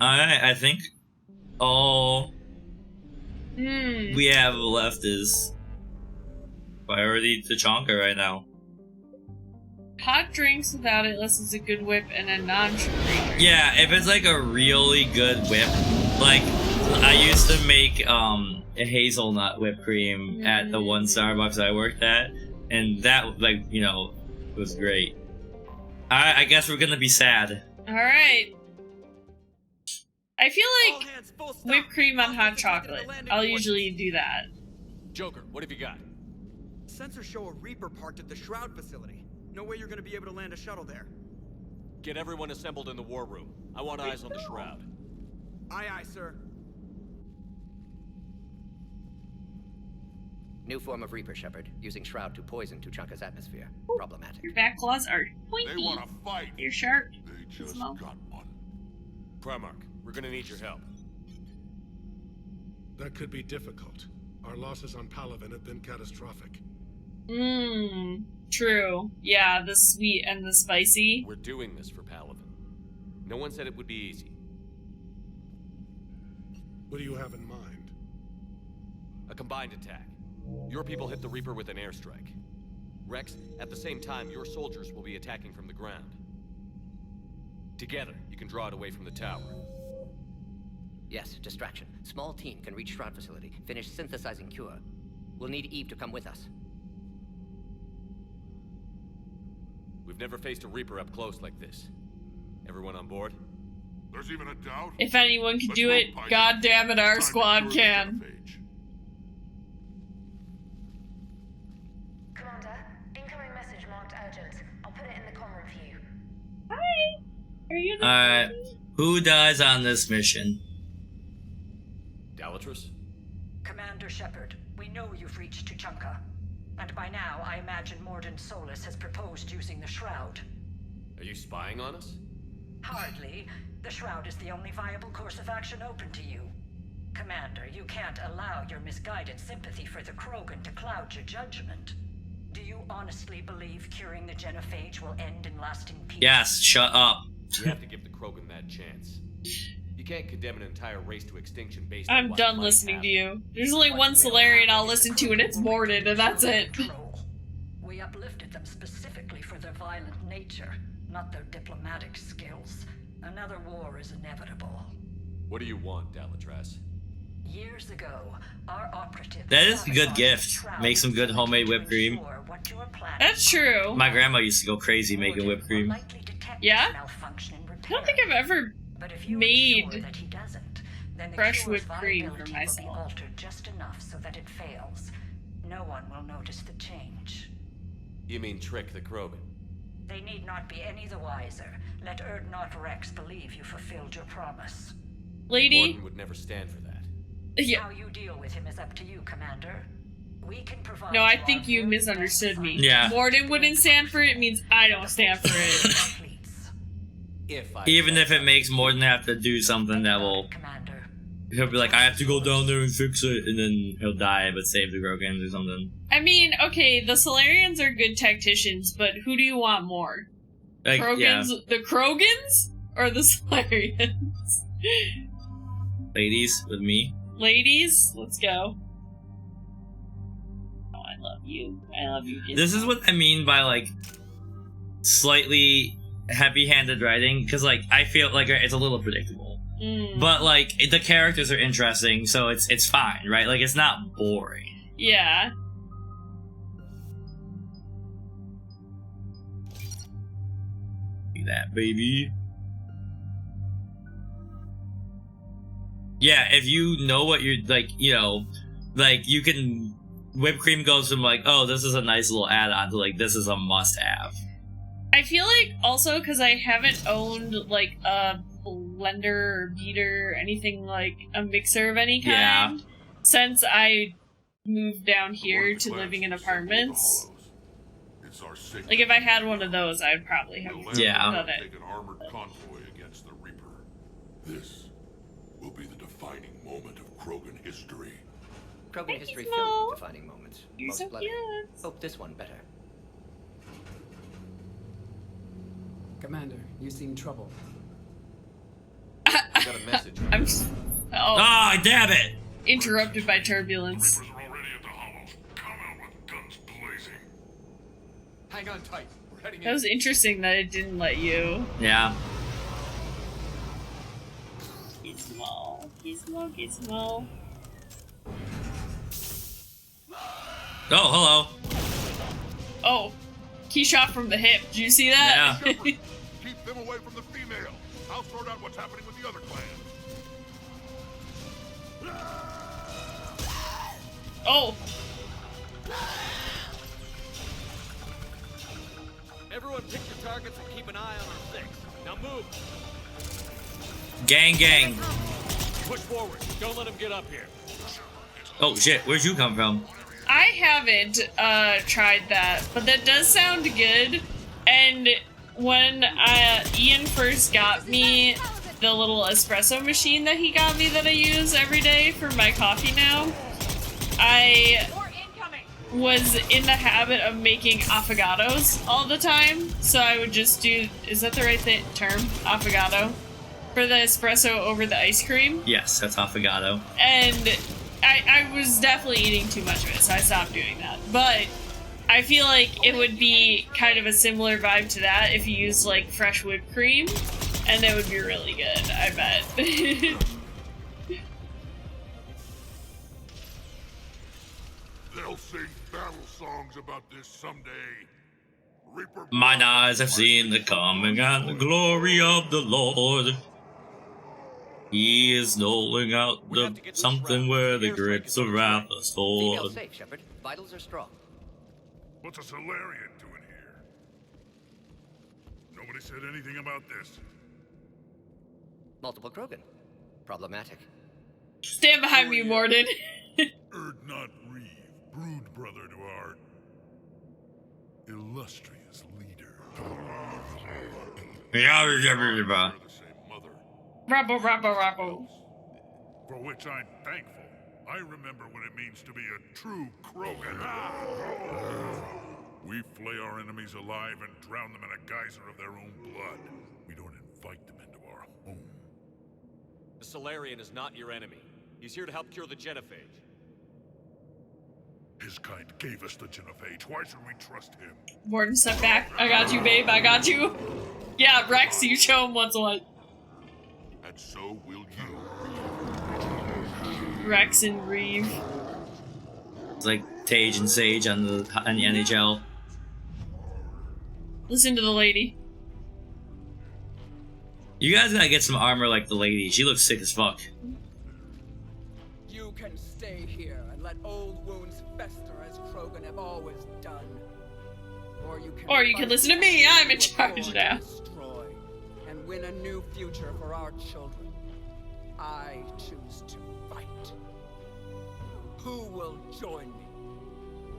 I think all we have left is priority Tuchanka right now. Hot drinks without it, unless it's a good whip and a non-sugary drink. Yeah, if it's like a really good whip, like I used to make a hazelnut whipped cream at the one Starbucks I worked at, and that, like, you know, was great. I guess we're gonna be sad. Alright. I feel like whipped cream on hot chocolate. I'll usually do that. Joker, what have you got? Sensors show a Reaper parked at the Shroud facility. No way you're gonna be able to land a shuttle there. Get everyone assembled in the war room. I want eyes on the Shroud. Aye, aye, sir. New form of Reaper, Shepard, using Shroud to poison Tuchanka's atmosphere. Problematic. Your back claws are pointy. They want to fight. You're sharp. They just Small. got one. Primarch, we're gonna need your help. That could be difficult. Our losses on Palaven have been catastrophic. True. Yeah, the sweet and the spicy. We're doing this for Palaven. No one said it would be easy. What do you have in mind? A combined attack. Your people hit the Reaper with an airstrike. Rex, at the same time, your soldiers will be attacking from the ground. Together, you can draw it away from the tower. Yes, distraction. Small team can reach Shroud facility, finish synthesizing cure. We'll need Eve to come with us. We've never faced a Reaper up close like this. Everyone on board? There's even a doubt. If anyone can Let's do move, it, Pike. god damn it, our Time to squad cure the can. genophage. Commander, incoming message marked urgent. I'll put it in the comm room for you. Hi. Are you the Alright, who dies on this mission? Dalatrus? Commander Shepard, we know you've reached Tuchanka. And by now, I imagine Mordin Solus has proposed using the Shroud. Are you spying on us? Hardly. The Shroud is the only viable course of action open to you. Commander, you can't allow your misguided sympathy for the Krogan to cloud your judgment. Do you honestly believe curing the genophage will end in lasting peace? Yes, shut up. You have to give the Krogan that chance. You can't condemn an entire race to extinction based on I'm what done might listening happen. to you. There's only one Solarian I'll listen to, and it's Mordin, and that's it. We uplifted them specifically for their violent nature, not their diplomatic skills. Another war is inevitable. What do you want, Dalatrus? Years ago, our operative... That is a good gift. Make some good homemade whipped cream. That's true. My grandma used to go crazy making whipped cream. Yeah? I don't think I've ever made fresh whipped cream for myself. Altered just enough so that it fails. No one will notice the change. You mean trick the Krogan? They need not be any the wiser. Let Erdnot Rex believe you fulfilled your promise. Lady? Mordin would never stand for that. Yeah. How you deal with him is up to you, Commander. We can provide. No, I think you misunderstood me. Yeah. Mordin wouldn't stand for it means I don't stand for it. Even if it makes Mordin have to do something that will... He'll be like, I have to go down there and fix it, and then he'll die but save the Krogans or something. I mean, okay, the Solarians are good tacticians, but who do you want more? Like, Krogans, yeah. the Krogans? Or the Solarians? Ladies, with me. Ladies, let's go. Oh, I love you. I love you. This is what I mean by, like, slightly heavy-handed writing, because, like, I feel like it's a little predictable. But, like, the characters are interesting, so it's fine, right? Like, it's not boring. Yeah. Do that, baby. Yeah, if you know what you're, like, you know, like, you can... Whipped cream goes from, like, oh, this is a nice little add-on to, like, this is a must-have. I feel like, also, because I haven't owned, like, a blender or beater or anything like a mixer of any kind since I moved down here to living in apartments. Like, if I had one of those, I'd probably have done it. Take an armored convoy against the Reaper. This will be the defining moment of Krogan history. Krogan history filled with defining moments. You're Most so bloody. cute. Hope this one better. Commander, you seem troubled. I got got a message. I'm. Oh, Ah, damn it! interrupted by turbulence. Reapers are already at the hollow. Come out with guns blazing. Hang on tight. We're heading That in. was interesting that it didn't let you. Yeah. Gizmo, Gizmo, Gizmo. Oh, hello. Oh, key shot from the hip. Did you see that? Yeah. Shepard, keep them away from the female. I'll sort out what's happening with the other clans. Oh, Everyone pick your targets and keep an eye on our six. Now move. Gang, gang. Push forward. Don't let them get up here. Oh shit, where'd you come from? I haven't tried that, but that does sound good. And when Ian first got me the little espresso machine that he got me that I use every day for my coffee now, I was in the habit of making affogatos all the time. So I would just do, is that the right term? Affogato? For the espresso over the ice cream. Yes, that's affogato. And I was definitely eating too much of it, so I stopped doing that. But I feel like it would be kind of a similar vibe to that if you used like fresh whipped cream, and it would be really good, I bet. They'll sing battle songs about this someday. Reaper. Mine eyes have seen the coming and the glory of the Lord. He is doling out something where the grips of wrath are Female stored. safe, Shepard. Vitals are strong. What's a Solarian doing here? Nobody said anything about this. Multiple Krogan. Problematic. Stand behind me, Morden. Erd not Reeve, brood brother to our illustrious leader. Yeah, They're the same mother. Rabbo, rabbo, rabbo. For which I'm thankful. I remember what it means to be a true Krogan. We flay our enemies alive and drown them in a geyser of their own blood. We don't invite them into our home. The Solarian is not your enemy. He's here to help cure the genophage. His kind gave us the genophage. Why should we trust him? Morden, step back. I got you, babe. I got you. Yeah, Rex, you show him what's what. And so will you. Rex and Reeve. It's like Tage and Sage on the NHL. Listen to the lady. You guys gotta get some armor like the lady. She looks sick as fuck. You can stay here and let old wounds fester as Krogan have always done. Or you can listen to me. I'm in to charge avoid now. and destroy, and win a new future for our children. I choose to fight. Who will join me?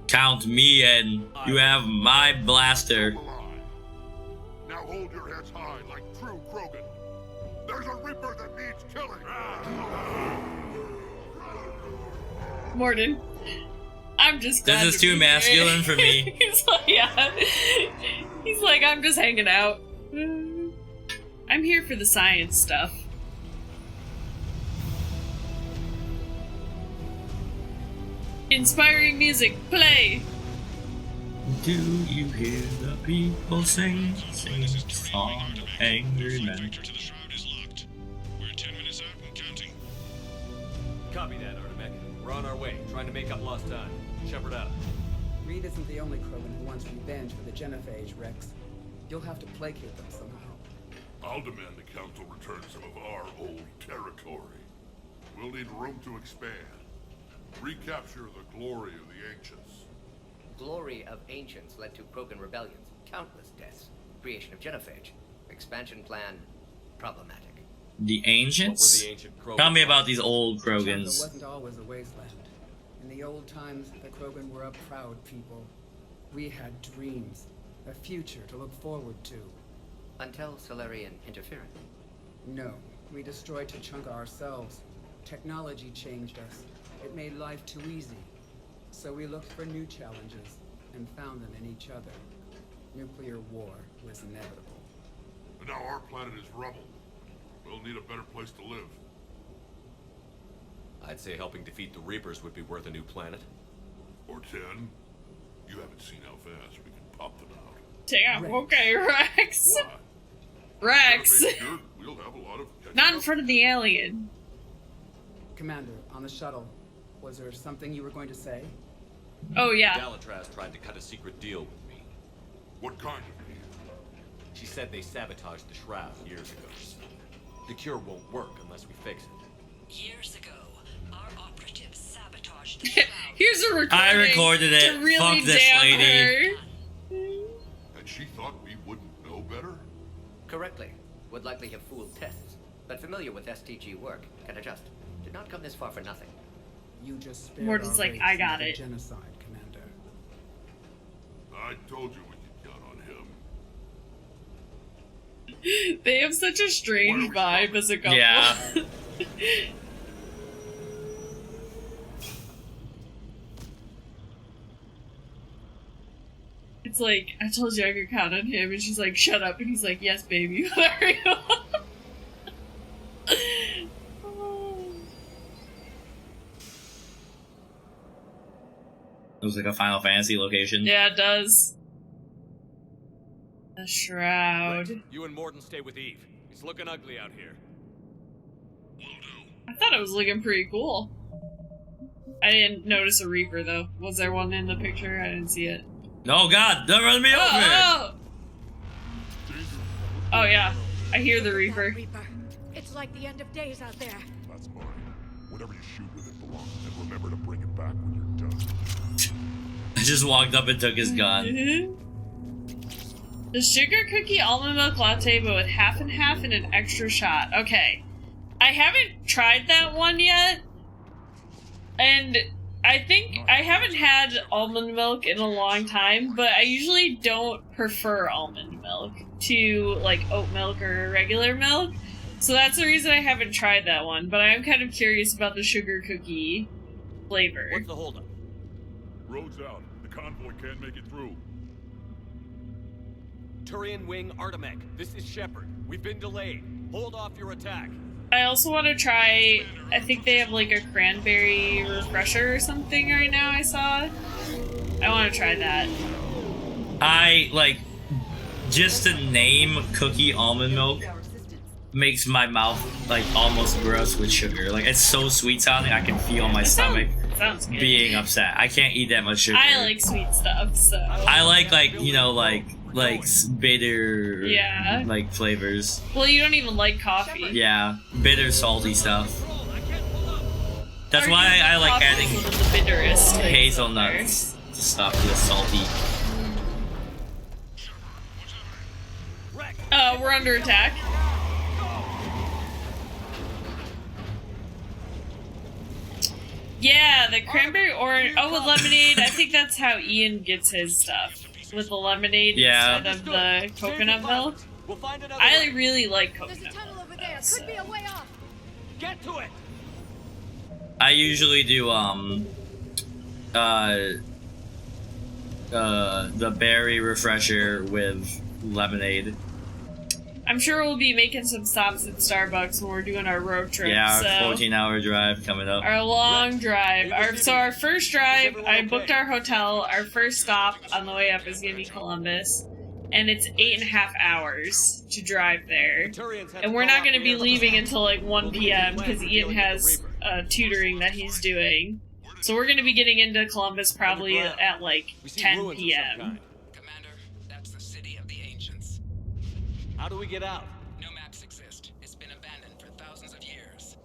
Count me in. You have my blaster. Come alive. Now hold your heads high like true Krogan. There's a Reaper that needs killing. Morden. I'm just glad This is to too be masculine here. for me. He's like, yeah. He's like, I'm just hanging out. I'm here for the science stuff. Inspiring music, play! Do you hear the people sing a song of angry men? Copy that, Artemec. We're on our way, trying to make up lost time. Shepard out. Reed isn't the only Krogan who wants revenge for the genophage, Rex. You'll have to placate them somehow. I'll demand the Council return some of our old territory. We'll need room to expand. Recapture the glory of the Ancients. Glory of Ancients led to Krogan rebellions, countless deaths, creation of genophage, expansion plan, problematic. The Ancients? What were the ancient Krogan Tell me like? about these old Tuchanka Krogans. wasn't always a wasteland. In the old times, the Krogan were a proud people. We had dreams, a future to look forward to. Until Solarian interference. No, we destroyed Tuchanka ourselves. Technology changed us. It made life too easy. So we looked for new challenges, and found them in each other. Nuclear war was inevitable. But now our planet is rubble. We'll need a better place to live. I'd say helping defeat the Reapers would be worth a new planet. Or 10. You haven't seen how fast we can pop them out. Damn, okay, Rex. What? Rex. Gotta make sure we'll have a lot of catching Not in up. front of the alien. Commander, on the shuttle, was there something you were going to say? Oh, yeah. Galatraz tried to cut a secret deal with me. What kind of deal? She said they sabotaged the Shroud years ago. The cure won't work unless we fix it. Years ago, our operatives sabotaged the Shroud. Here's a recording. I recorded it. To really Fuck this damn lady. her. And she thought we wouldn't know better? Correctly. Would likely have fooled tests, but familiar with STG work, can adjust. Did not come this far for nothing. You just spared Morton's our like, race I got another it. genocide, Commander. I told you we could count on him. They have such a strange Where are we vibe as a couple. Yeah. It's like, I told you I could count on him, and she's like, shut up, and he's like, yes, baby, whatever you want. Looks like a Final Fantasy location. Yeah, it does. The Shroud. You and Morton stay with Eve. It's looking ugly out here. I thought it was looking pretty cool. I didn't notice a Reaper, though. Was there one in the picture? I didn't see it. No, God, don't run me over! Oh! Oh, yeah. I hear the Reaper. It's like the end of days out there. That's mine. Whatever you shoot with it belongs, and remember to bring it back when you're done. I just walked up and took his gun. The sugar cookie almond milk latte, but with half and half and an extra shot. Okay. I haven't tried that one yet. And I think I haven't had almond milk in a long time, but I usually don't prefer almond milk to like oat milk or regular milk. So that's the reason I haven't tried that one, but I am kind of curious about the sugar cookie flavor. What's the holdup? Road's out. The convoy can't make it through. Turian Wing Artemec, this is Shepard. We've been delayed. Hold off your attack. I also want to try, I think they have like a cranberry refresher or something right now I saw. I want to try that. I, like, just the name cookie almond milk makes my mouth, like, almost gross with sugar. Like, it's so sweet sounding, I can feel my stomach Sounds good. being upset. I can't eat that much sugar. I like sweet stuff, so. I like, you know, like bitter, Yeah. like, flavors. Well, you don't even like coffee. Yeah, bitter, salty stuff. That's Or why you I like coffee adding is one of the bitterest things hazelnuts to stop the salty. We're under attack. Yeah, the cranberry orange. Oh, with lemonade. I think that's how Ian gets his stuff. With the lemonade Yeah. instead of the coconut milk. We'll find another I way. really like There's a coconut tunnel milk. over there. so. Could be a way off. Get to it. I usually do the berry refresher with lemonade. I'm sure we'll be making some stops at Starbucks when we're doing our road trip. Yeah, so. our 14-hour drive coming up. Our long drive. Our first drive, I booked our hotel. Our first stop on the way up is going to be Columbus. And it's 8.5 hours to drive there. And we're not going to be leaving until like 1 p.m. because Ian has tutoring that he's doing. So we're going to be getting into Columbus probably at like 10 p.m. Commander, that's the city of the ancients. How do we get out? No maps exist. It's been abandoned for thousands of years.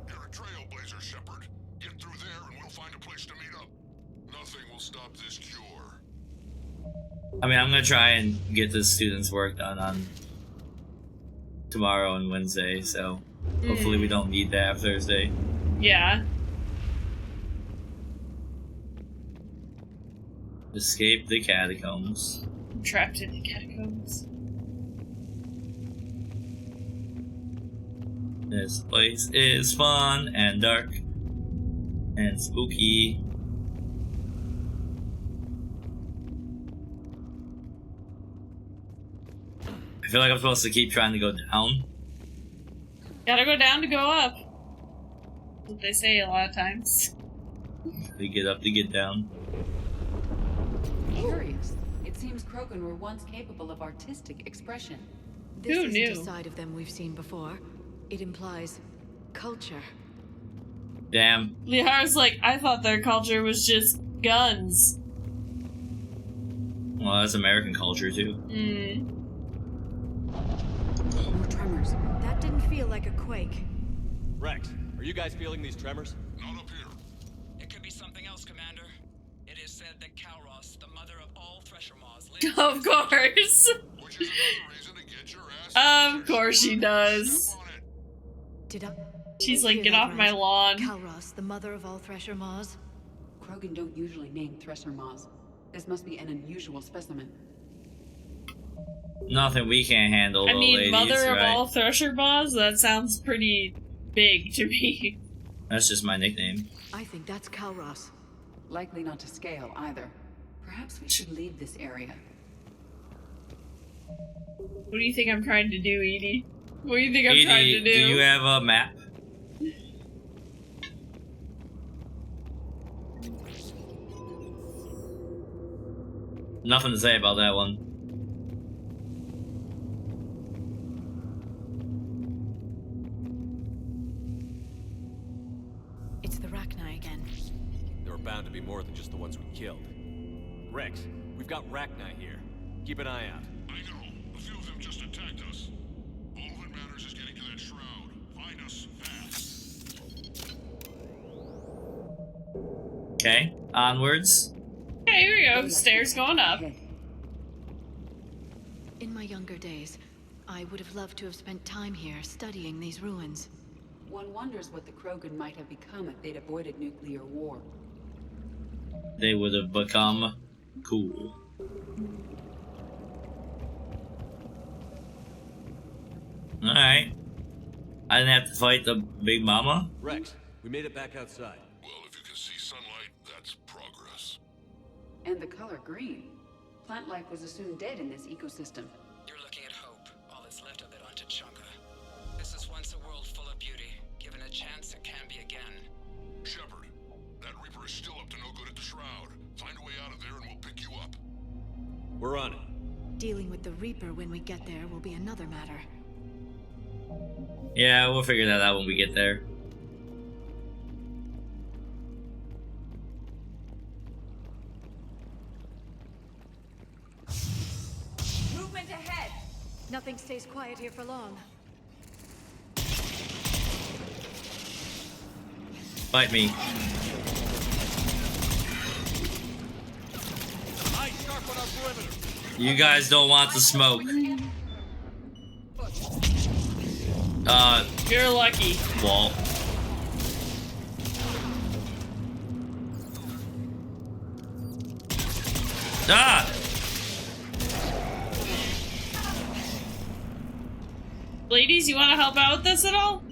You're a trailblazer, Shepard. Get through there and we'll find a place to meet up. Nothing will stop this cure. I mean, I'm gonna try and get the students' work done on tomorrow and Wednesday, so hopefully we don't need that Thursday. Yeah. Escape the catacombs. I'm trapped in the catacombs. This place is fun and dark and spooky. I feel like I'm supposed to keep trying to go down. Gotta go down to go up. That's what they say a lot of times. They get up to get down. Curious. It seems Krogan were once capable of artistic expression. This Who isn't knew? a side of them we've seen before. It implies culture. Damn. Lihar's like, I thought their culture was just guns. Well, that's American culture too. More tremors. That didn't feel like a quake. Rex, are you guys feeling these tremors? Not up here. It could be something else, Commander. It is said that Kalros, the mother of all Thresher Maws, lives. Of course. Which is another reason to get your ass. Of course she does. Step on it. Did I? She's Did I like, hear get that off my right? lawn. Kalros, the mother of all Thresher Maws. Krogan don't usually name Thresher Maws. This must be an unusual specimen. Nothing we can't handle, I though, mean, ladies, mother of right? all Thresher Maws? That sounds pretty big to me. That's just my nickname. I think that's Kalros. Likely not to scale either. Perhaps we should leave this area. What do you think I'm trying to do, Edie? What do you think I'm trying to Edie, do? do you have a map? Nothing to say about that one. It's the Rachni again. There are bound to be more than just the ones we killed. Rex, we've got Rachni here. Keep an eye out. I know. A few of them just attacked us. All that matters is getting to that shroud. Find us fast. Okay, onwards. Okay, here we go. Stairs going up. In my younger days, I would have loved to have spent time here studying these ruins. One wonders what the Krogan might have become if they'd avoided nuclear war. They would have become cool. Alright. I didn't have to fight the Big Mama? Rex, we made it back outside. Well, if you can see sunlight, that's progress. And the color green. Plant life was assumed dead in this ecosystem. You're looking at hope, all that's left of it on Tuchanka. This is once a world full of beauty. Given a chance, it can be again. Shepard, that Reaper is still up to no good at the shroud. Find a way out of there and we'll pick you up. We're on it. Dealing with the Reaper when we get there will be another matter. Yeah, we'll figure that out when we get there. Movement ahead! Nothing stays quiet here for long. Fight me. Eyes sharp on our perimeter. You guys don't want the smoke. You're lucky. Walt. Ah! Ladies, you want to help out with this at all?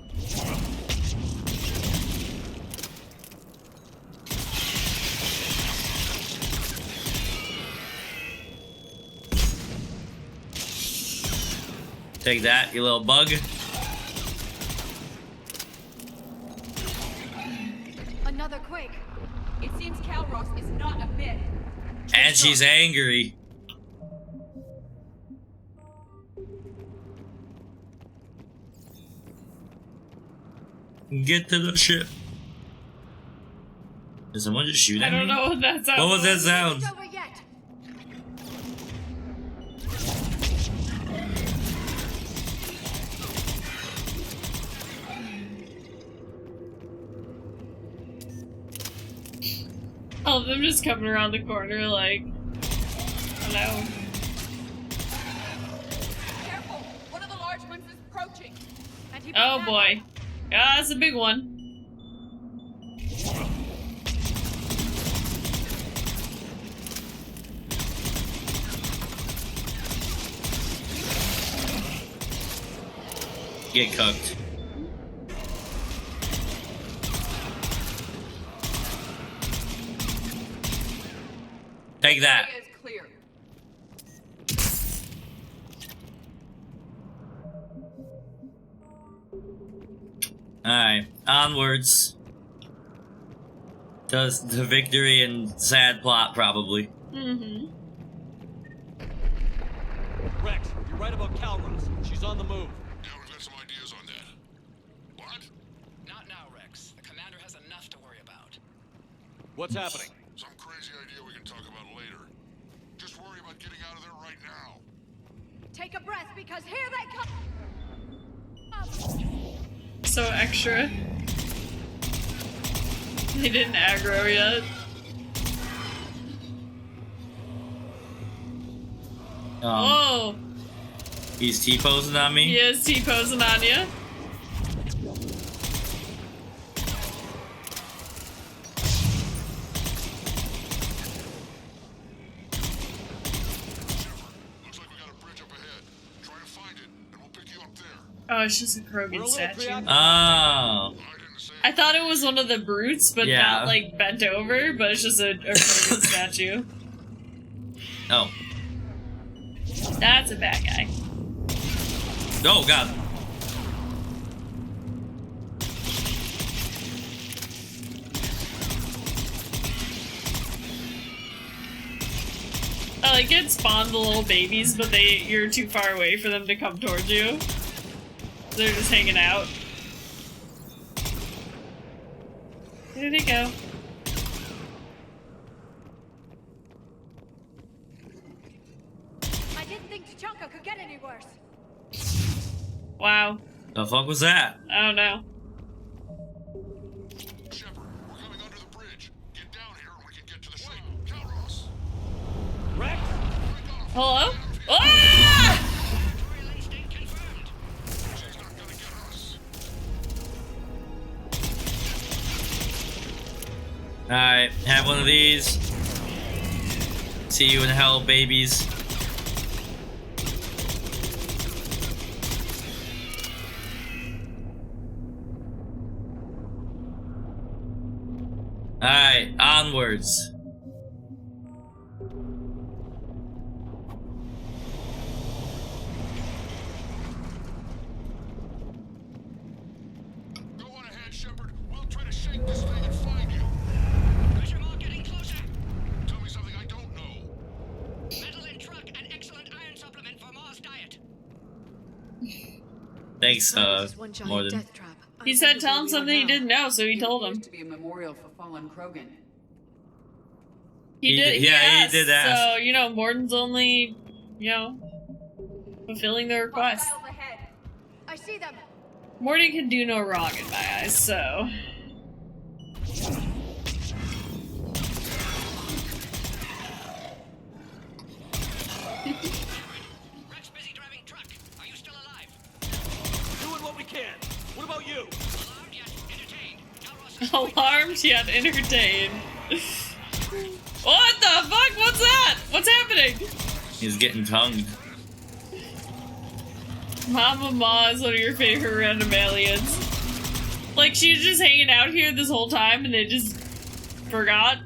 Take that, you little bug. Another quake. It seems Kalros is not a myth. And she's angry. Get to the ship. Did someone just shoot I at me? don't know what that sounds. What was that sound? It's over yet. All of them just coming around the corner like, hello. Careful! One of the large ones is approaching. And he Oh boy. Yeah, that's a big one. Get cooked. Take that. Area is clear. Alright, onwards. To victory and sad plot, probably. Mm-hmm. Rex, you're right about Calros. She's on the move. Yeah, we've got some ideas on that. What? Not now, Rex. The commander has enough to worry about. What's happening? Some crazy idea we can talk about later. Just worry about getting out of there right now. Take a breath, because here they come! So extra. They didn't aggro yet. Oh! He's T-posing on me? He is T-posing on you. Oh, it's just a Krogan statue. Oh. I thought it was one of the brutes, but Yeah. not like bent over, but it's just a Krogan statue. Oh. That's a bad guy. Oh, God. I like it spawned the little babies, but you're too far away for them to come towards you. They're just hanging out. There they go. I didn't think Tuchanka could get any worse. Wow. The fuck was that? I don't know. Shepard, we're coming under the bridge. Get down here and we can get to the ship. Calros. Rex? Hello? Ah! Alright, have one of these. See you in hell, babies. Alright, onwards. Go on ahead, Shepard. We'll try to shake this thing and find you. Pressure mark getting closer. Tell me something I don't know. Metal in truck and excellent iron supplement for Mars diet. Thanks, more than. He said tell him something he didn't know, so he told him. To be a memorial for fallen Krogan. He did. Yeah, he did ask. So you know, Morden's only, fulfilling the request. Hostiles ahead. I see them. Morden can do no wrong in my eyes, so. Rex busy driving truck. Are you still alive? Doing what we can. What about you? Alarmed yet? Entertained. Alarmed yet entertained. What the fuck? What's that? What's happening? He's getting tongued. Mama Ma is one of your favorite random aliens. Like, she was just hanging out here this whole time and they just forgot.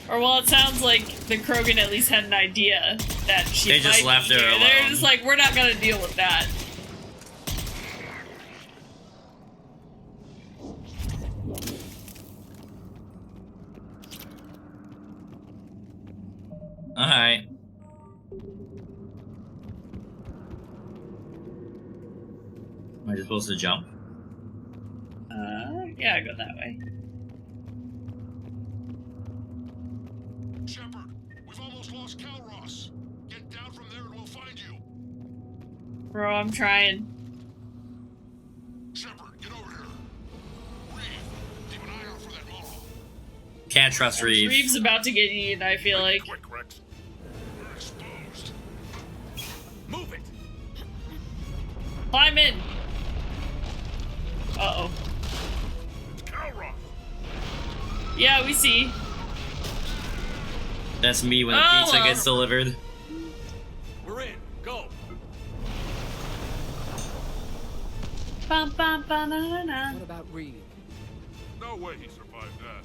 Or, well, it sounds like the Krogan at least had an idea that she They just left her here. alone. They're just like, we're not gonna deal with that. Alright. Am I just supposed to jump? Yeah, I go that way. Shepard, we've almost lost Calros. Get down from there and we'll find you. Bro, I'm trying. Shepard, get over here. Reeve, keep an eye out for that model. Can't trust Reeve. Reeve's about to get eaten, I feel like. Quick, Rex. We're exposed. Move it. Climb in! Uh-oh. It's Calros. Yeah, we see. That's me when the Oh, pizza well. gets delivered. We're in. Go. Bum, bum, ba-na-na-na. What about Reeve? No way he survived that.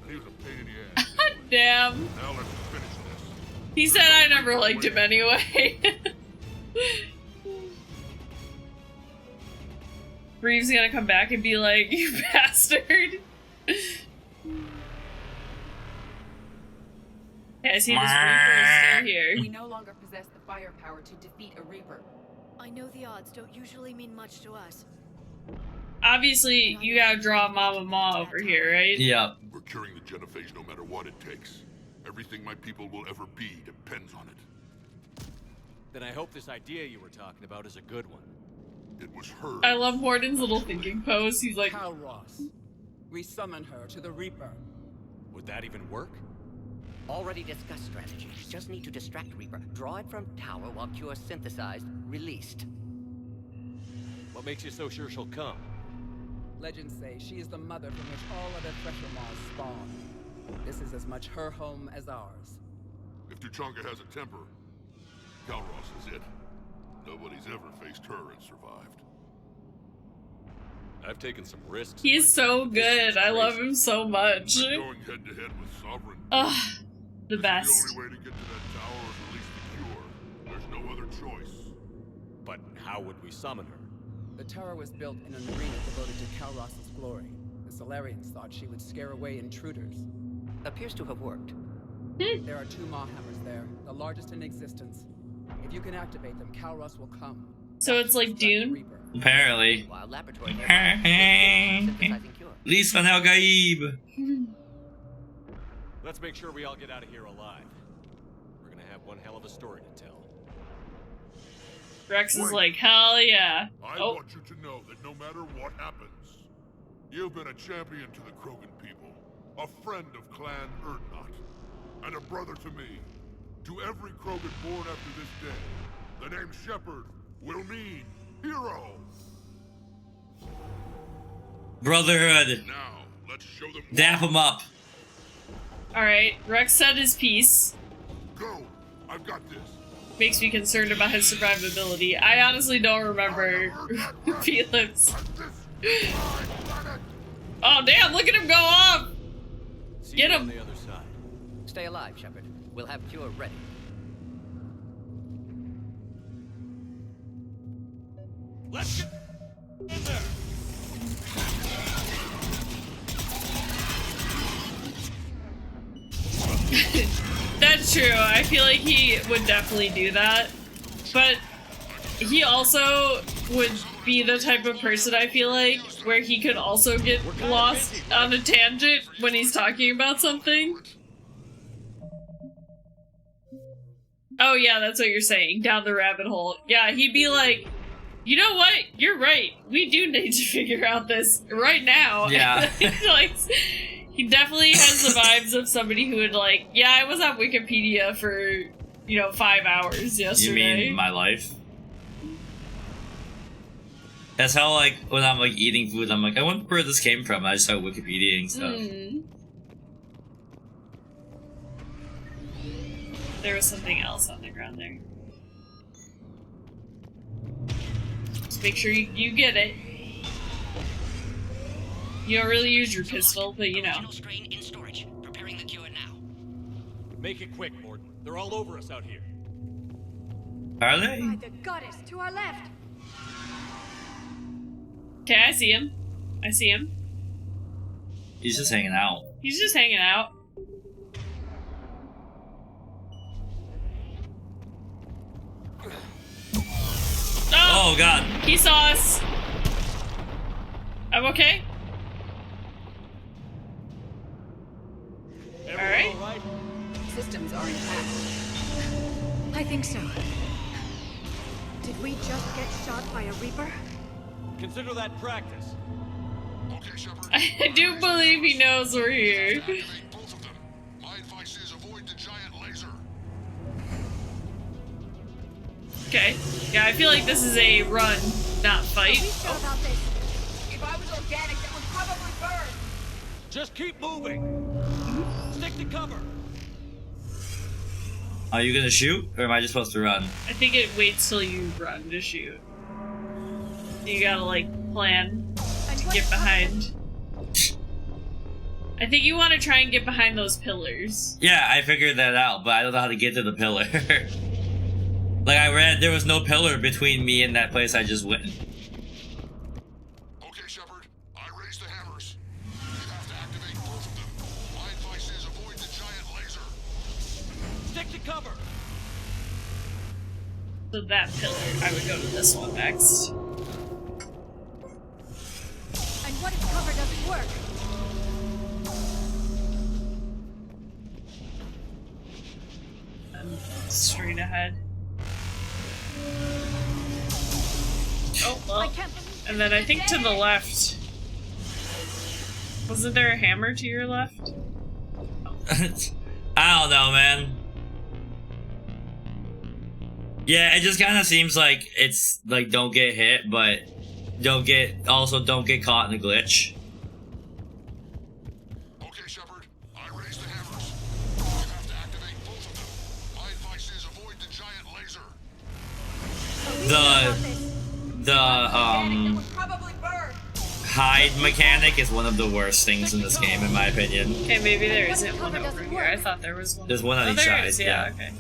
He was a pain in the ass. Damn. Now let's finish this. He said I never liked him anyway. Reeve's gonna come back and be like, you bastard. Yeah, I see this Reaper is still here. We no longer possess the firepower to defeat a Reaper. I know the odds don't usually mean much to us. Obviously, you gotta draw Mama Ma over here, right? Yeah. We're curing the genophage no matter what it takes. Everything my people will ever be depends on it. Then I hope this idea you were talking about is a good one. It was her. I love Horton's little thinking pose. He's like, Calros. We summon her to the Reaper. Would that even work? Already discussed strategy. Just need to distract Reaper. Draw it from tower while Cure synthesized, released. What makes you so sure she'll come? Legends say she is the mother from which all other Thresher Maws spawn. This is as much her home as ours. If Tuchanka has a temper, Calros is it. Nobody's ever faced her and survived. I've taken some risks. he's so good. I love him so much. Going head to head with Sovereign. Ugh, the This best. is the only way to get to that tower and release the cure. There's no other choice. But how would we summon her? The tower was built in an arena devoted to Calros' glory. The Solarians thought she would scare away intruders. Appears to have worked. There are 2 Maw hammers there, the largest in existence. If you can activate them, Calros will come. So it's like Dune? Apparently. While laboratory synthesizing cure. Lisa Nel Gaib. Let's make sure we all get out of here alive. We're gonna have one hell of a story to tell. Rex is like, hell yeah. I Oh, want you to know that no matter what happens, you've been a champion to the Krogan people, a friend of Clan Erdnot, and a brother to me. To every Krogan born after this day, the name Shepard will mean hero. Brotherhood. Now, let's show them. Dap him up. alright. Rex said his piece. Go. I've got this. Makes me concerned about his survivability. I honestly don't remember Felix. Oh damn, look at him go off! See Get you him! on the other side. Stay alive, Shepard. We'll have Cure ready. Let's get in there. That's true. I feel like he would definitely do that. But he also would be the type of person, I feel like, where he could also get lost on a tangent when he's talking about something. Oh yeah, that's what you're saying. Down the rabbit hole. Yeah, he'd be like, you know what? You're right. We do need to figure out this right now. Yeah. Like, he definitely has the vibes of somebody who would like, yeah, I was on Wikipedia for, 5 hours yesterday. You mean my life? That's how, like, when I'm, like, eating food, I'm like, I wonder where this came from. I just start Wikipediaing stuff. There was something else on the ground there. Just make sure you get it. You don't really use your pistol, but you know. Strain in storage. Preparing the cure now. Make it quick, Morton. They're all over us out here. Are they? By the goddess, to our left. Okay, I see him. I see him. He's just hanging out. He's just hanging out. Oh god. He saw us. I'm okay. Alright. Systems are intact. I think so. Did we just get shot by a Reaper? Consider that practice. Okay, Shepard. I do believe he knows we're here. Activate both of them. My advice is avoid the giant laser. Okay. Yeah, I feel like this is a run, not fight. Are we sure about this? If I was organic, that would probably burn. Just keep moving. Stick to cover. Are you gonna shoot? Or am I just supposed to run? I think it waits till you run to shoot. You gotta, like, plan to get behind. I think you want to try and get behind those pillars. Yeah, I figured that out, but I don't know how to get to the pillar. Like I read, there was no pillar between me and that place I just went. Okay, Shepard. I raised the hammers. You have to activate both of them. My advice is avoid the giant laser. Stick to cover! So that pillar, I would go to this one next. And what if cover doesn't work? Straight ahead. Oh, well. And then I think to the left. Wasn't there a hammer to your left? I don't know, man. Yeah, it just kind of seems like it's like don't get hit, but don't get caught in a glitch. Okay, Shepard. I raised the hammers. You have to activate both of them. My advice is avoid the giant laser. Hide mechanic is one of the worst things in this game, in my opinion. Okay, maybe there isn't one over here. I thought there was one. There's one on each side. Is. Yeah, okay.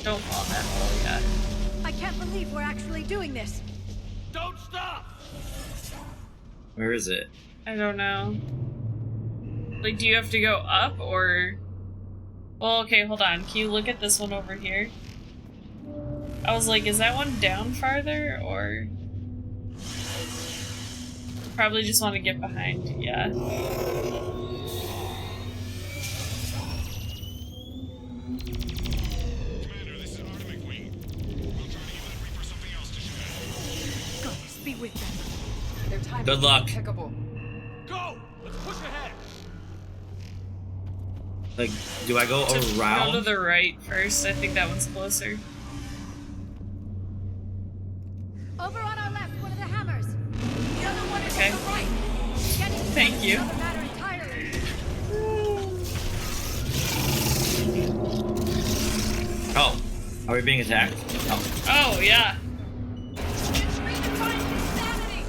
Don't fall in that hole yet. I can't believe we're actually doing this. Don't stop! Where is it? I don't know. Like, do you have to go up or? Well, okay, hold on. Can you look at this one over here? I was like, is that one down farther or? Probably just want to get behind, yeah. Commander, this is Artemis Wing. We'll try to give that Reaper something else to shoot at. Goddess, be with them. Their time Good is luck. impeccable. Go! Let's push ahead! Like, do I go Go to around? the right first. I think that one's closer. Over on our left, one of the hammers. The other one is Okay. on the right. Getting Thank you. another matter entirely. Oh, are we being attacked? Oh. Oh, yeah. It's redefined insanity.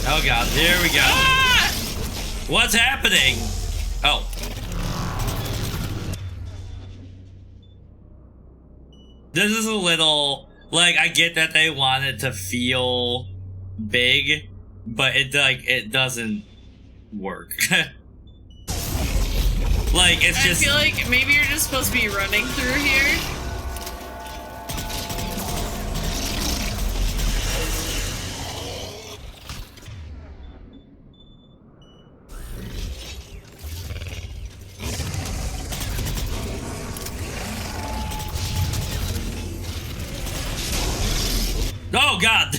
Oh god, here we go. Ah! What's happening? Oh. This is a little, like, I get that they want it to feel big, but it doesn't work. Like, it's just. I feel like maybe you're just supposed to be running through here. Oh god!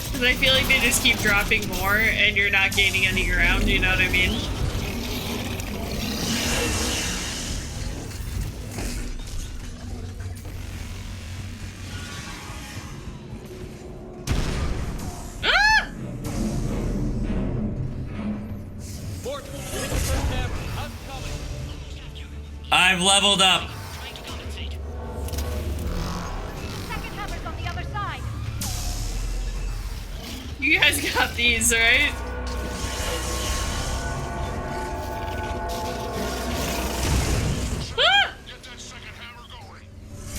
Because I feel like they just keep dropping more and you're not gaining any ground, you know what I mean? Ah! Mort, hit the first hammer. I'm coming. I've leveled up. Second hammer's on the other side. You guys got these, right? Ah!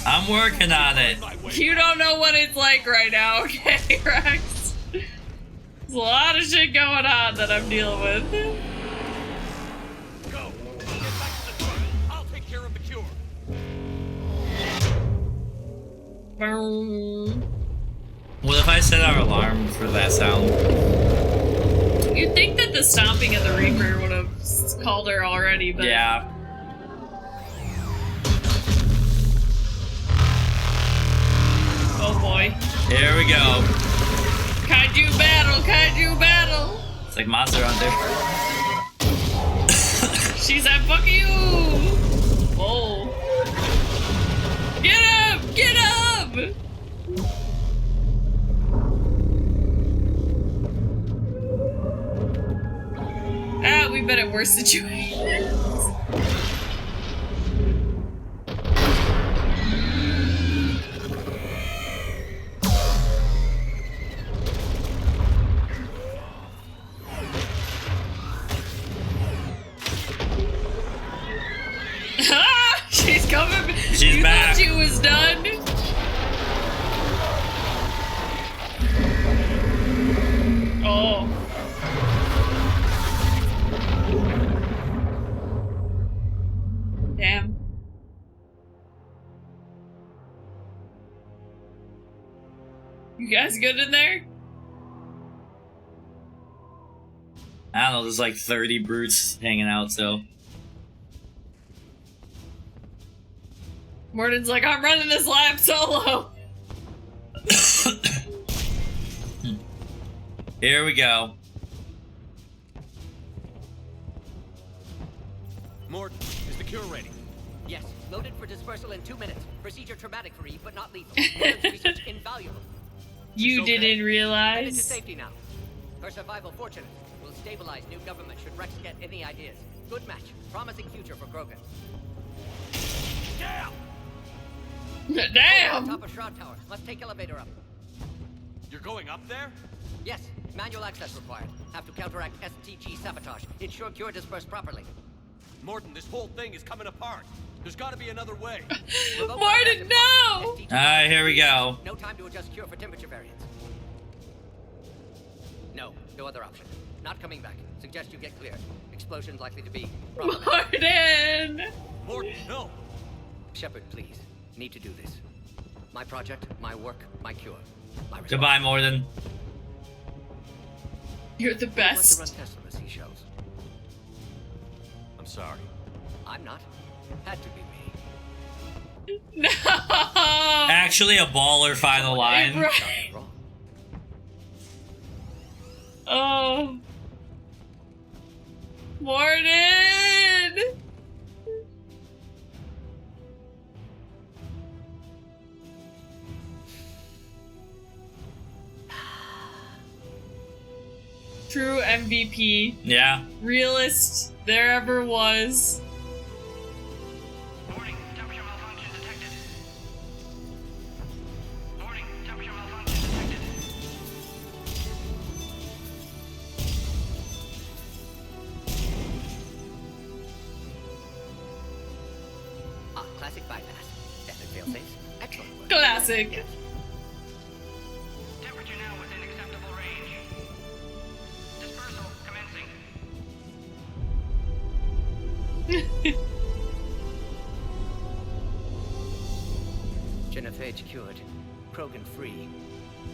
I'm working on it. You don't know what it's like right now, okay, Rex? There's a lot of shit going on that I'm dealing with. Go! Get back to the truck. I'll take care of the cure. What if I set our alarm for that sound? You'd think that the stomping of the Reaper would have called her already, but... Yeah. Oh boy. Here we go. Kaiju battle! Kaiju battle! It's like Monster Hunter. She's at fuck you! Whoa. Get up! Get up! Ah, we've been in worse situations. You guys good in there? I don't know, there's like 30 brutes hanging out, so. Morden's like, I'm running this lab solo. Here we go. Morton, is the cure ready? Yes, loaded for dispersal in 2 minutes. Procedure traumatic for Eve, but not lethal. Morden's research invaluable. You didn't Headed to realize. safety now. Her survival fortunate. Will stabilize new government should Rex get any ideas. Good match. Promising future for Krogan. Damn! On Damn! top of Shroud Tower. Must take elevator up. You're going up there? Yes, manual access required. Have to counteract STG sabotage. Ensure cure dispersed properly. Morton, this whole thing is coming apart. There's gotta be another way. Morton, no! Alright, here we go. No time to adjust cure for temperature variance. No other option. Not coming back. Suggest you get clear. Explosion's likely to be Morton! Morton, no! Shepard, please. Need to do this. My project, my work, my cure. My Goodbye, Morden. You're the Want to best. run tests on the seashells? I'm sorry. I'm not. Had to be me. No! Actually, a baller final line. Right. Wrong. Oh. Morton! True MVP. Yeah. Realist there ever was. Warning, temperature malfunction detected. Warning, temperature malfunction detected. Ah, classic bypass. Standard fail-safes. Excellent work. Classic. Temperature now within acceptable range. Dispersal commencing. Genophage cured. Krogan free.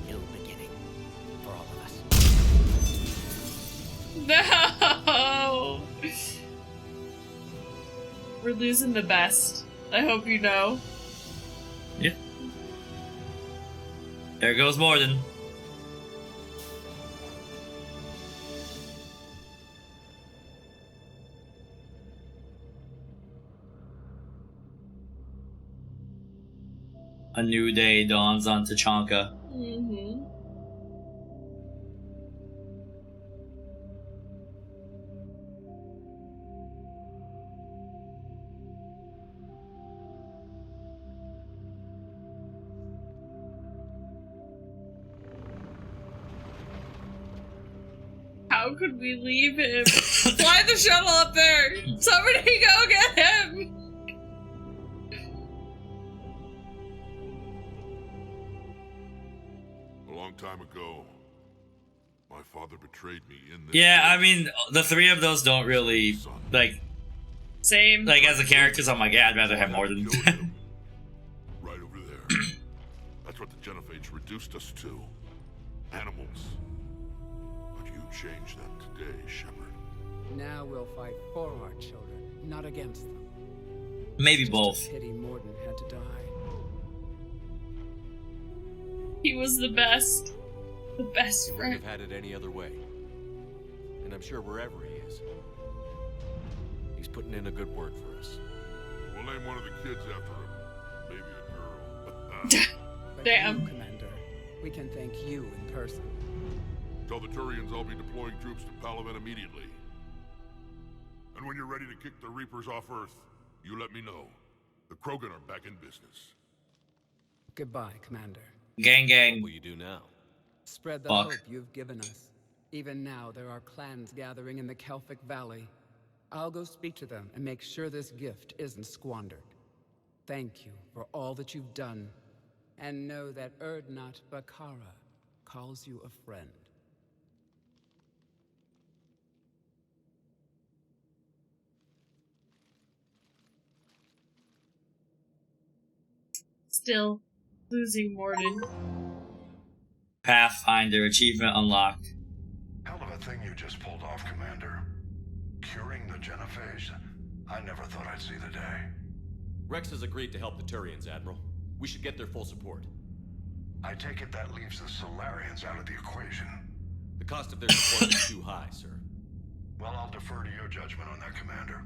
New beginning. For all of us. No! We're losing the best. I hope you know. Yeah. There goes Morden. A new day dawns on Tuchanka. Mm-hmm. How could we leave him? Fly the shuttle up there! Somebody go get him! A long time ago, my father betrayed me in this. Yeah, I place. mean, the three of those don't really, like, Same. like as a characters, I'm like, yeah, I'd rather have Morden. Killed him. Right over there. That's what the Genophage reduced us to. Animals. But you changed that today, Shepard. Now we'll fight for our children, not against them. Maybe Just both. a pity Morden had to die. He was the best. The best He wouldn't friend. have had it any other way. And I'm sure wherever he is, he's putting in a good word for us. We'll name one of the kids after him. Maybe a girl. But Damn. you, Commander, we can thank you in person. Tell the Turians I'll be deploying troops to Palaven immediately. And when you're ready to kick the Reapers off Earth, you let me know. The Krogan are back in business. Goodbye, Commander. Gang, What gang. will you do now? Spread the Fuck. hope you've given us. Even now, there are clans gathering in the Kelphic Valley. I'll go speak to them and make sure this gift isn't squandered. Thank you for all that you've done. And know that Urdnot Bakara calls you a friend. Still losing Morden. Pathfinder achievement unlocked. Hell of a thing you just pulled off, Commander. Curing the genophage. I never thought I'd see the day. Rex has agreed to help the Turians, Admiral. We should get their full support. I take it that leaves the Solarians out of the equation. The cost of their support is too high, sir. Well, I'll defer to your judgment on that, Commander.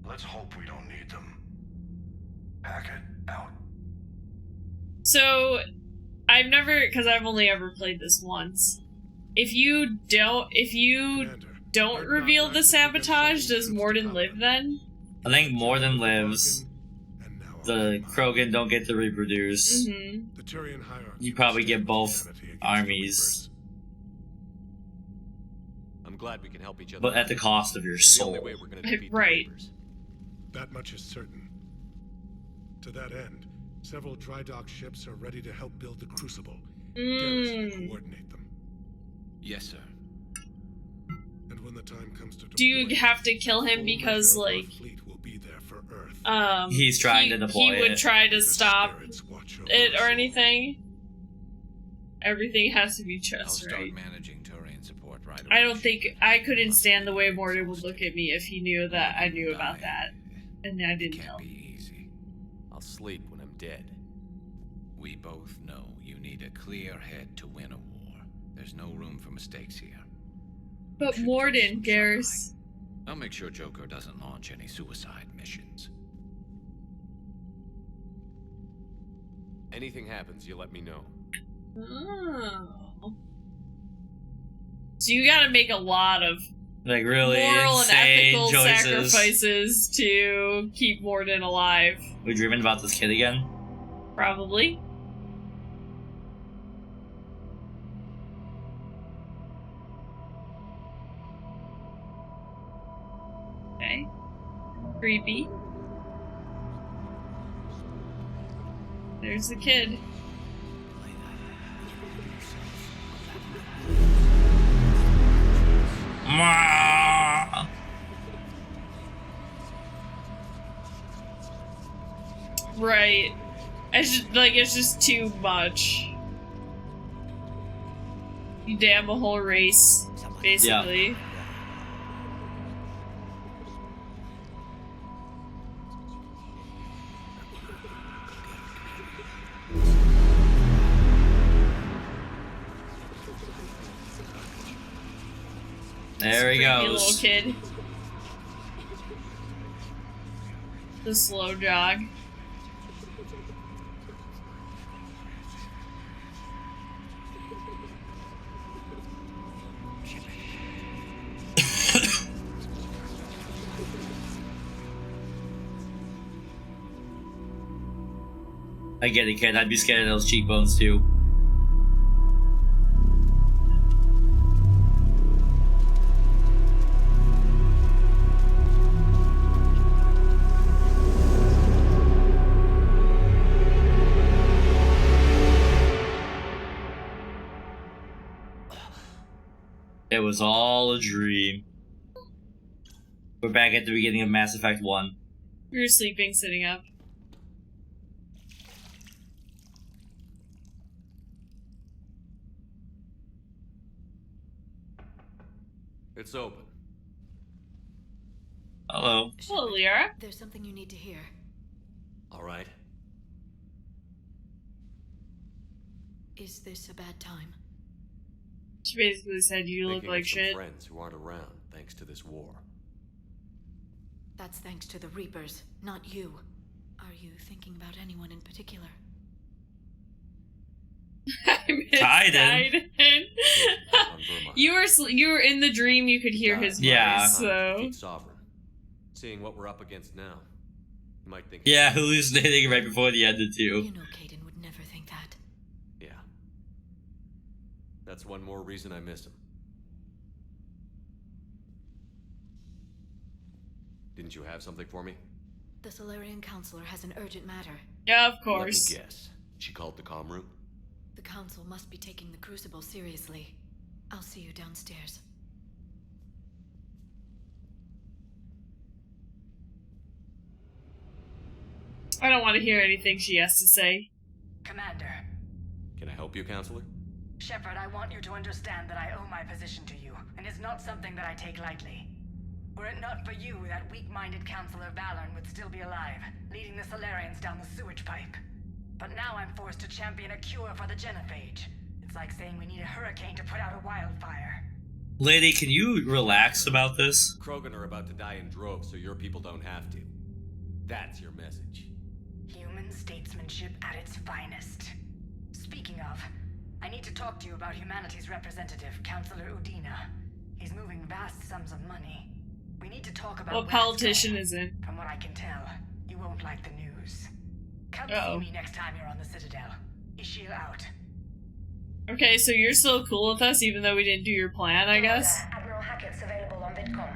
Let's hope we don't need them. Hackett, out. So, I've never, because I've only ever played this once. If you don't reveal the sabotage, does Morden live then? I think Morden lives. The Krogan don't get to reproduce. Mm-hmm. The Turian hierarchy. You probably get both armies. I'm glad we can help each other. But at the cost of your soul. The only way we're gonna defeat right. the Reapers. That much is certain. To that end, several dry dock ships are ready to help build the Crucible. Garrison will coordinate them. Yes, sir. And when the time comes to deploy, Do you have to kill him because, like, fleet will be there for Earth. He's trying to deploy he would it. try to stop it or anything? Everything has to be I'll just start right. managing Turian support right away. I don't think I couldn't stand the way Morden would look at me if he knew that I knew about that. And I didn't know. Can't be easy. I'll sleep when I'm dead. We both know you need a clear head to win a war. There's no room for mistakes here. But Morden, Garrus. I'll make sure Joker doesn't launch any suicide missions. Anything happens, you let me know. Oh. So you gotta make a lot of like really moral and insane ethical choices. sacrifices to keep Morden alive. We dreaming about this kid again? Probably. Okay. Creepy. There's the kid. Ma! Right. It's just too much. You damn a whole race, basically. Yeah. There he Creepy goes. little kid. The slow jog. I get it, kid. I'd be scared of those cheekbones too. It was all a dream. We're back at the beginning of Mass Effect 1. We were sleeping, sitting up. It's open. Hello. Hello, Lyra. There's something you need to hear. All right. Is this a bad time? She basically said you look Thinking like of some shit. friends who aren't around thanks to this war. That's thanks to the Reapers, not you. Are you thinking about anyone in particular? Kaiden. You were in the dream. You could hear his voice. So Sovereign. Seeing what we're up against now, you might think. Yeah, hallucinating right before the end too. You know Kaiden would never think that. Yeah. That's one more reason I miss him. Didn't you have something for me? The Solarian Counselor has an urgent matter. yeah, of course. Let me guess. She called the comm room? The Council must be taking the Crucible seriously. I'll see you downstairs. I don't want to hear anything she has to say. Commander, Can I help you, Counselor? Shepard, I want you to understand that I owe my position to you, and it's not something that I take lightly. Were it not for you, that weak-minded Counselor Valorn would still be alive, leading the Solarians down the sewage pipe. But now I'm forced to champion a cure for the genophage. It's like saying we need a hurricane to put out a wildfire. Lady, can you relax about this? Krogan are about to die in droves, so your people don't have to. That's your message. Human statesmanship at its finest. Speaking of, I need to talk to you about humanity's representative, Counselor Udina. He's moving vast sums of money. We need to talk about what politician is it? From what I can tell, you won't like the news. Come see me next time you're on the Citadel. Ishil out. Okay, so you're still cool with us, even though we didn't do your plan, I guess? Admiral Hackett's available on Vidcom.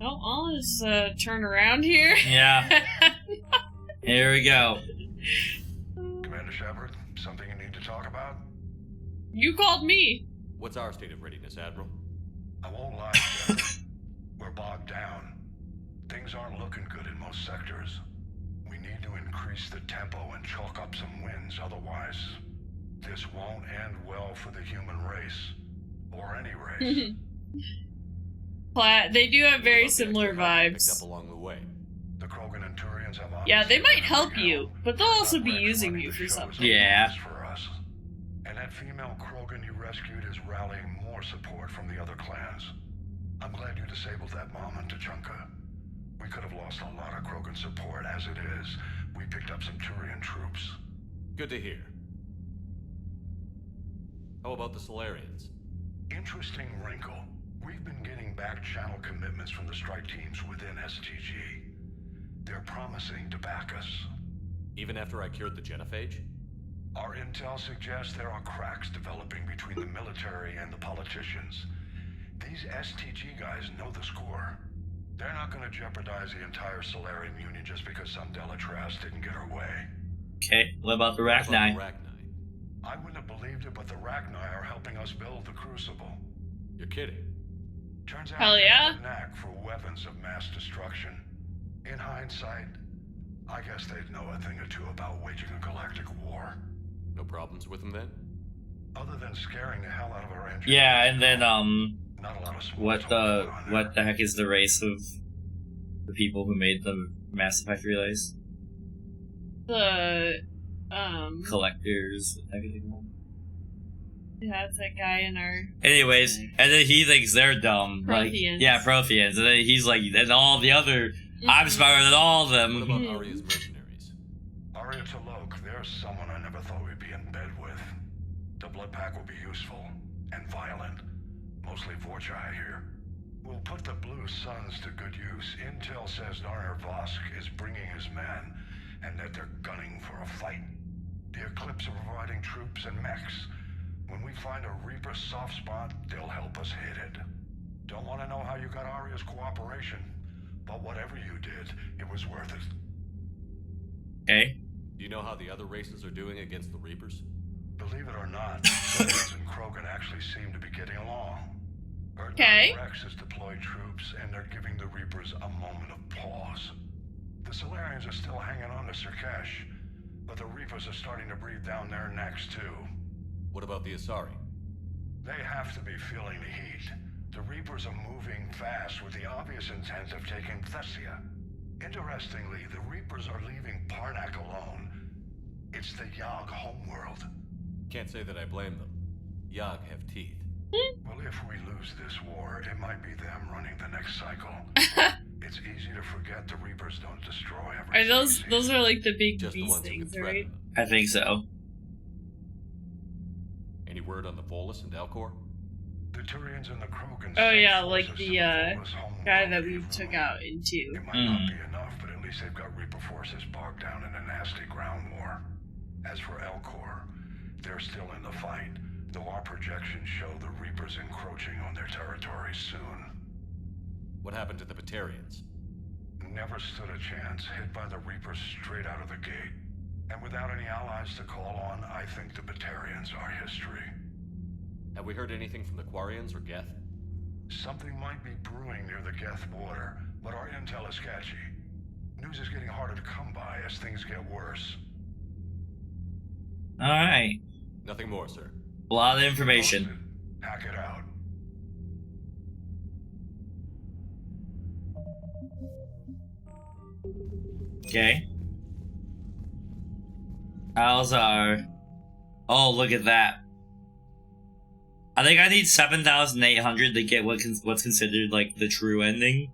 Oh, I'll just turn around here. Yeah. Here we go. Commander Shepard, something you need to talk about? You called me. What's our state of readiness, Admiral? I won't lie, Shepard. We're bogged down. Things aren't looking good in most sectors. We need to increase the tempo and chalk up some wins, otherwise this won't end well for the human race. Or any race. They do have very similar vibes. Picked up along the way. The Krogan and Turians have yeah, they might help you, but they'll also be using you for something. Yeah. For us. And that female Krogan you rescued is rallying more support from the other clans. I'm glad you disabled that bomb on Tuchanka. We could have lost a lot of Krogan support. As it is, we picked up some Turian troops. Good to hear. How about the Solarians? Interesting wrinkle. We've been getting back channel commitments from the strike teams within STG. They're promising to back us. Even after I cured the genophage? Our intel suggests there are cracks developing between the military and the politicians. These STG guys know the score. They're not going to jeopardize the entire Solarian Union just because some Delatras didn't get her way. Okay, what about the Rachni? I wouldn't have believed it, but the Rachni are helping us build the Crucible. You're kidding. Turns out hell they yeah. have a knack for weapons of mass destruction. In hindsight, I guess they'd know a thing or two about waging a galactic war. No problems with them then? Other than scaring the hell out of our engineers. Yeah, and then not a lot of what the heck is the race of the people who made the Mass Effect relays? The collectors. Yeah, it's that guy in our. Anyways, and then he thinks they're dumb. Like, yeah, Protheans. And then he's like, and all the other. I'm smarter than all of them. What about Aria's mercenaries? Aria Talok, there's someone I never thought we'd be in bed with. The blood pack will be useful and violent. Mostly Vorchai here. We'll put the Blue Suns to good use. Intel says Narner Vosk is bringing his men, and that they're gunning for a fight. The Eclipse are providing troops and mechs. When we find a Reaper soft spot, they'll help us hit it. Don't want to know how you got Aria's cooperation, but whatever you did, it was worth it. Okay. Do you know how the other races are doing against the Reapers? Believe it or not, Solarians and Krogan actually seem to be getting along. Okay. Rex has deployed troops, and they're giving the Reapers a moment of pause. The Solarians are still hanging on to Sirkesh, but the Reapers are starting to breathe down their necks too. What about the Asari? They have to be feeling the heat. The Reapers are moving fast with the obvious intent of taking Thessia. Interestingly, the Reapers are leaving Parnak alone. It's the Yogg homeworld. Can't say that I blame them. Yogg have teeth. Well, if we lose this war, it might be them running the next cycle. It's easy to forget the Reapers don't destroy everything. Are those are like the big Just the beast ones who things, can right? threaten them. I think so. Any word on the Volus and Alcor? The Turians and the Krogan. Oh yeah, like the guy that we took out in 2. It might not be enough, but at least they've got Reaper forces bogged down in a nasty ground war. As for Alcor, they're still in the fight, though our projections show the Reapers encroaching on their territory soon. What happened to the Batarians? Never stood a chance, hit by the Reapers straight out of the gate. And without any allies to call on, I think the Batarians are history. Have we heard anything from the Quarians or Geth? Something might be brewing near the Geth border, but our intel is sketchy. News is getting harder to come by as things get worse. Alright. Nothing more, sir. A lot of information. Hack it out. Okay. How's our... Oh, look at that. I think I need 7,800 to get what's considered, like, the true ending.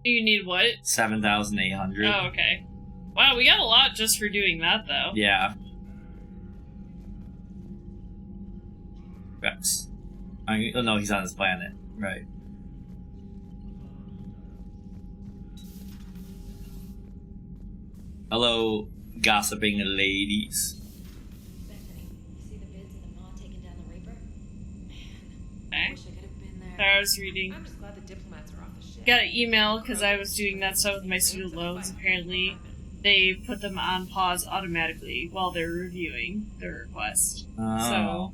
You need what? 7,800. Oh, okay. Wow, we got a lot just for doing that, though. Yeah. Rex. Oh, no, he's on his planet. Right. Hello, gossiping ladies. I was reading. I'm just glad the diplomats are off the ship. Got an email because I was doing that stuff with my student loans. Apparently, they put them on pause automatically while they're reviewing the request. Oh. So,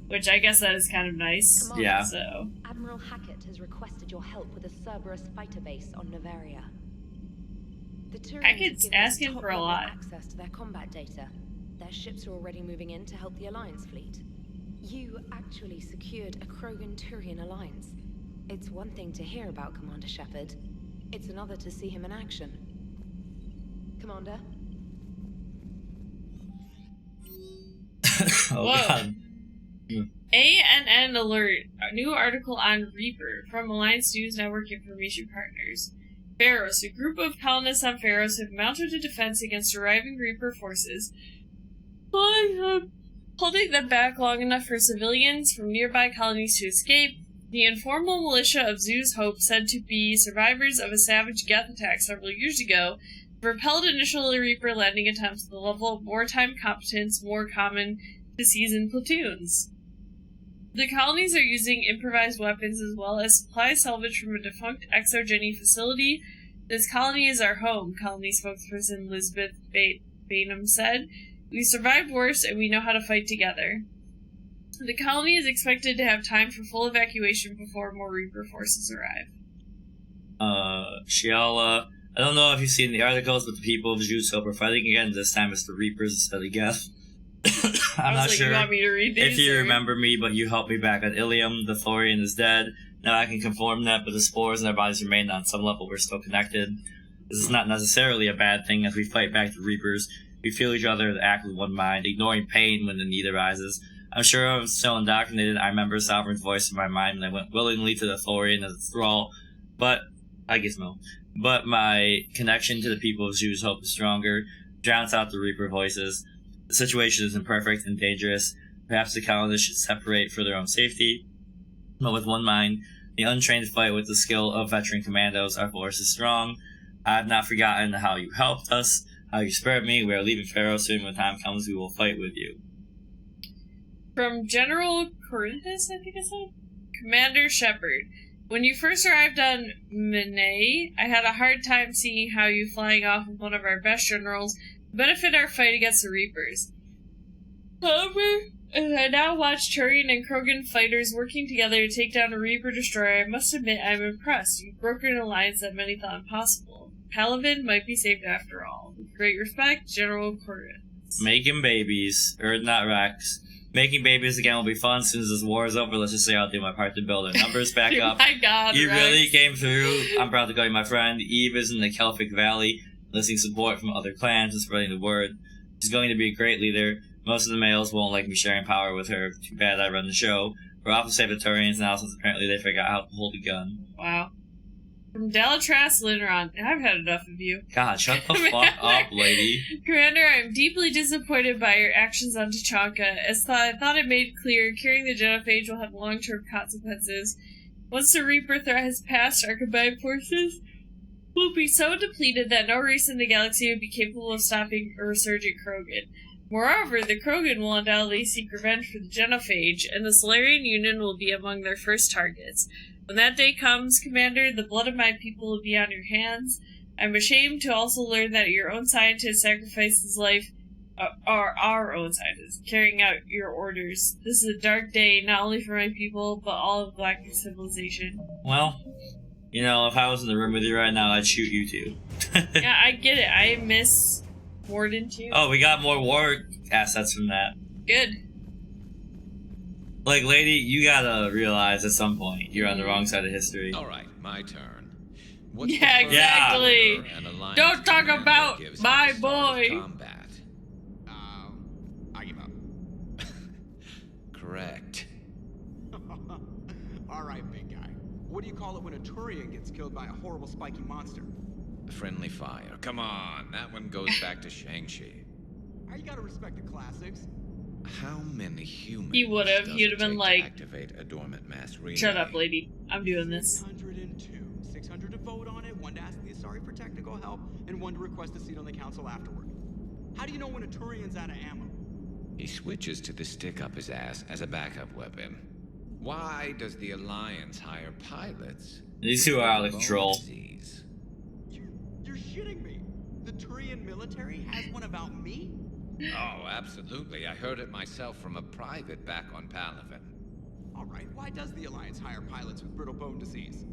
which I guess that is kind of nice. Commander, yeah. So, Admiral Hackett has requested your help with a Cerberus fighter base on Novaria. The Turians Hackett's have given us asking for a top-level lot. access to their combat data. Their ships are already moving in to help the Alliance fleet. You actually secured a Krogan-Turian alliance. It's one thing to hear about Commander Shepard. It's another to see him in action. Commander? Oh, whoa. God. ANN alert. A new article on Reaper from Alliance News Network Information Partners. Pharos. A group of colonists on Pharos have mounted a defense against arriving Reaper forces, holding them back long enough for civilians from nearby colonies to escape. The informal militia of Zoo's Hope, said to be survivors of a savage Geth attack several years ago, repelled initial Reaper landing attempts at the level of wartime competence more common to seasoned platoons. The colonies are using improvised weapons as well as supply salvage from a defunct exogeny facility. This colony is our home, colony spokesperson Elizabeth Bainham said. We survived worse, and we know how to fight together. The colony is expected to have time for full evacuation before more Reaper forces arrive. Shiala, I don't know if you've seen the articles, but the people of Zeus Hope are fighting again. This time it's the Reapers instead of Geth. I'm not sure you want me to read these, if you or... remember me, but you helped me back on Ilium. The Thorian is dead. Now I can confirm that, but the spores in our bodies remain on some level. We're still connected. This is not necessarily a bad thing as we fight back the Reapers. We feel each other and act with one mind, ignoring pain when the need arises. I'm sure I'm still indoctrinated. I remember Sovereign's voice in my mind and I went willingly to the Thorian as a thrall, but I guess no. But my connection to the people of Zeus Hope is stronger, drowns out the Reaper voices. The situation is imperfect and dangerous. Perhaps the colonists should separate for their own safety, but with one mind, the untrained fight with the skill of veteran commandos. Our force is strong. I have not forgotten how you helped us, how you spared me. We are leaving Pharaoh soon. When time comes, we will fight with you. From General Corinthus, I think it said? Commander Shepard. When you first arrived on Mene, I had a hard time seeing how you flying off with one of our best generals would benefit our fight against the Reapers. However, as I now watch Turian and Krogan fighters working together to take down a Reaper destroyer, I must admit I'm impressed. You've broken an alliance that many thought impossible. Paladin might be saved after all. With great respect, General Corinthus. Making babies, or not Rex. Making babies again will be fun as soon as this war is over. Let's just say I'll do my part to build our numbers back up. My God, you Rex. really came through. I'm proud to call you my friend. Eve is in the Kelphic Valley, enlisting support from other clans and spreading the word. She's going to be a great leader. Most of the males won't like me sharing power with her. Too bad I run the show. We're off to save the Turians now since apparently they forgot how to hold a gun. Wow. From Delatras Linron. I've had enough of you. God, shut the fuck up, lady. Commander, I'm deeply disappointed by your actions on Tuchanka. As I thought it made clear, carrying the genophage will have long-term consequences. Once the Reaper threat has passed, our combined forces will be so depleted that no race in the galaxy would be capable of stopping a resurgent Krogan. Moreover, the Krogan will undoubtedly seek revenge for the genophage, and the Solarian Union will be among their first targets. When that day comes, Commander, the blood of my people will be on your hands. I'm ashamed to also learn that your own scientist sacrificed his life, or our own scientist, carrying out your orders. This is a dark day, not only for my people, but all of Galactic civilization. Well, you know, if I was in the room with you right now, I'd shoot you too. Yeah, I get it. I miss Warden too. Oh, we got more war assets from that. Good. Like, lady, you gotta realize at some point you're on the wrong side of history. All right, my turn. Yeah, exactly. Don't talk about my boy. Combat. I give up. Correct. All right, big guy. What do you call it when a Turian gets killed by a horrible spiky monster? Friendly fire. Come on, that one goes back to Shang-Chi. You gotta respect the classics. How many humans? He would have. He'd have been like, activate a dormant mass relay? "Shut up, lady. I'm doing this." 602. 600 to vote on it, 1 to ask the Asari for technical help, and 1 to request a seat on the council afterward. How do you know when a Turian's out of ammo? He switches to the stick up his ass as a backup weapon. Why does the Alliance hire pilots? These two are out of control. You're shitting me. The Turian military has one about me? Oh, absolutely. I heard it myself from a private back on Palaven. All right, why does the Alliance hire pilots with brittle bone disease?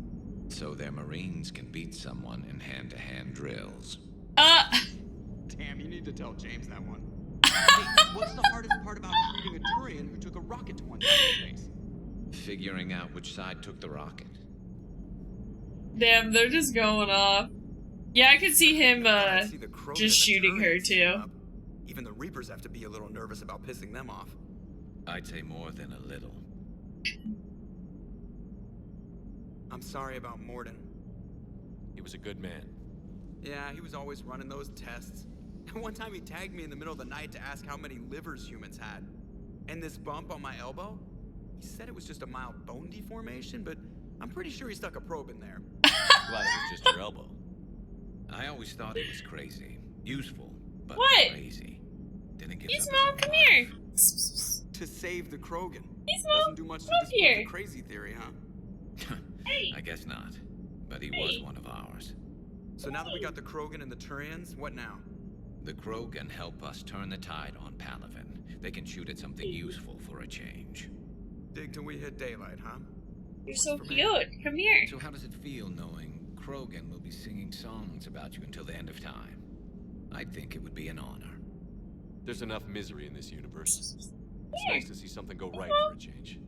So their Marines can beat someone in hand-to-hand drills. Damn, you need to tell James that one. Hey, what's the hardest part about treating a Turian who took a rocket to one side of space? Figuring out which side took the rocket. Damn, they're just going off. Yeah, I could see him just shooting her too. Even the Reapers have to be a little nervous about pissing them off. I'd say more than a little. I'm sorry about Morden. He was a good man. Yeah, he was always running those tests. One time he tagged me in the middle of the night to ask how many livers humans had. And this bump on my elbow? He said it was just a mild bone deformation, but I'm pretty sure he stuck a probe in there. Glad it was just your elbow. I always thought he was crazy. Useful, but what? Crazy. Didn't give He's Mom, come here. To save the Krogan. He's Doesn't do much to disprove the crazy theory, huh? Hey. I guess not. But he was one of ours. So now that we got the Krogan and the Turians, what now? The Krogan help us turn the tide on Palaven. They can shoot at something useful for a change. Dig till we hit daylight, huh? You're so cute. Come here. So how does it feel knowing Krogan will be singing songs about you until the end of time? I think it would be an honor. There's enough misery in this universe. It's nice to see something go right for a change.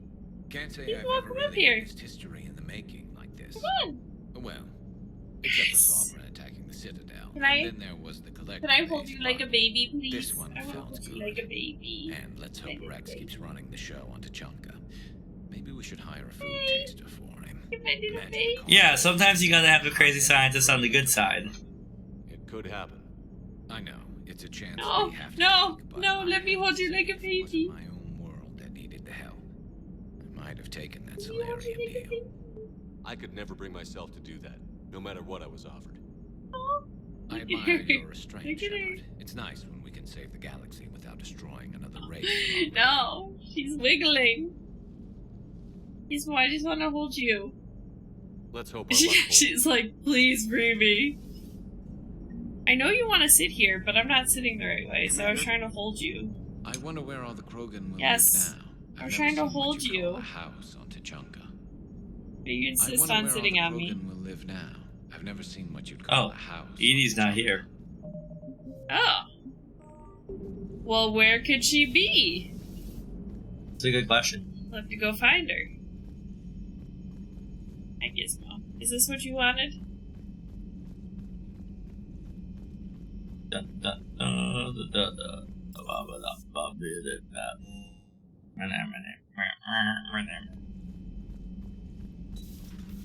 Can't say I've ever really witnessed history in the making like this. Come on. Well, except for Sovereign attacking the Citadel. Can I? And then there was the collector. Can I hold you like a baby, please? This one I felt hold good. you like a baby. And let's hope Rex keeps running the show on Tuchanka. Maybe we should hire a food taster for him. Yeah, sometimes you gotta have the crazy scientist on the good side. It could happen. I know. It's a chance No, we have to take, no, let me hold you like a baby. my own world that needed the help. I might have taken that Solarian deal. I could never bring myself to do that, no matter what I was offered. I admire your restraint, Shepard. It's nice when we can save the galaxy without destroying another race. No, she's wiggling. I just want to hold you. Let's hope our luck holds. She's like, please free me. I know you want to sit here, but I'm not sitting the right way, so I was trying to hold you. I wonder where all the Krogan will Yes, live now. I was trying to hold you. A house on Tuchanka. But you insist on sitting on me. Will live now. I've never seen what you'd call a house. Edie's not here. Oh. Well, where could she be? It's a good question. We'll have to go find her. I guess not. Is this what you wanted?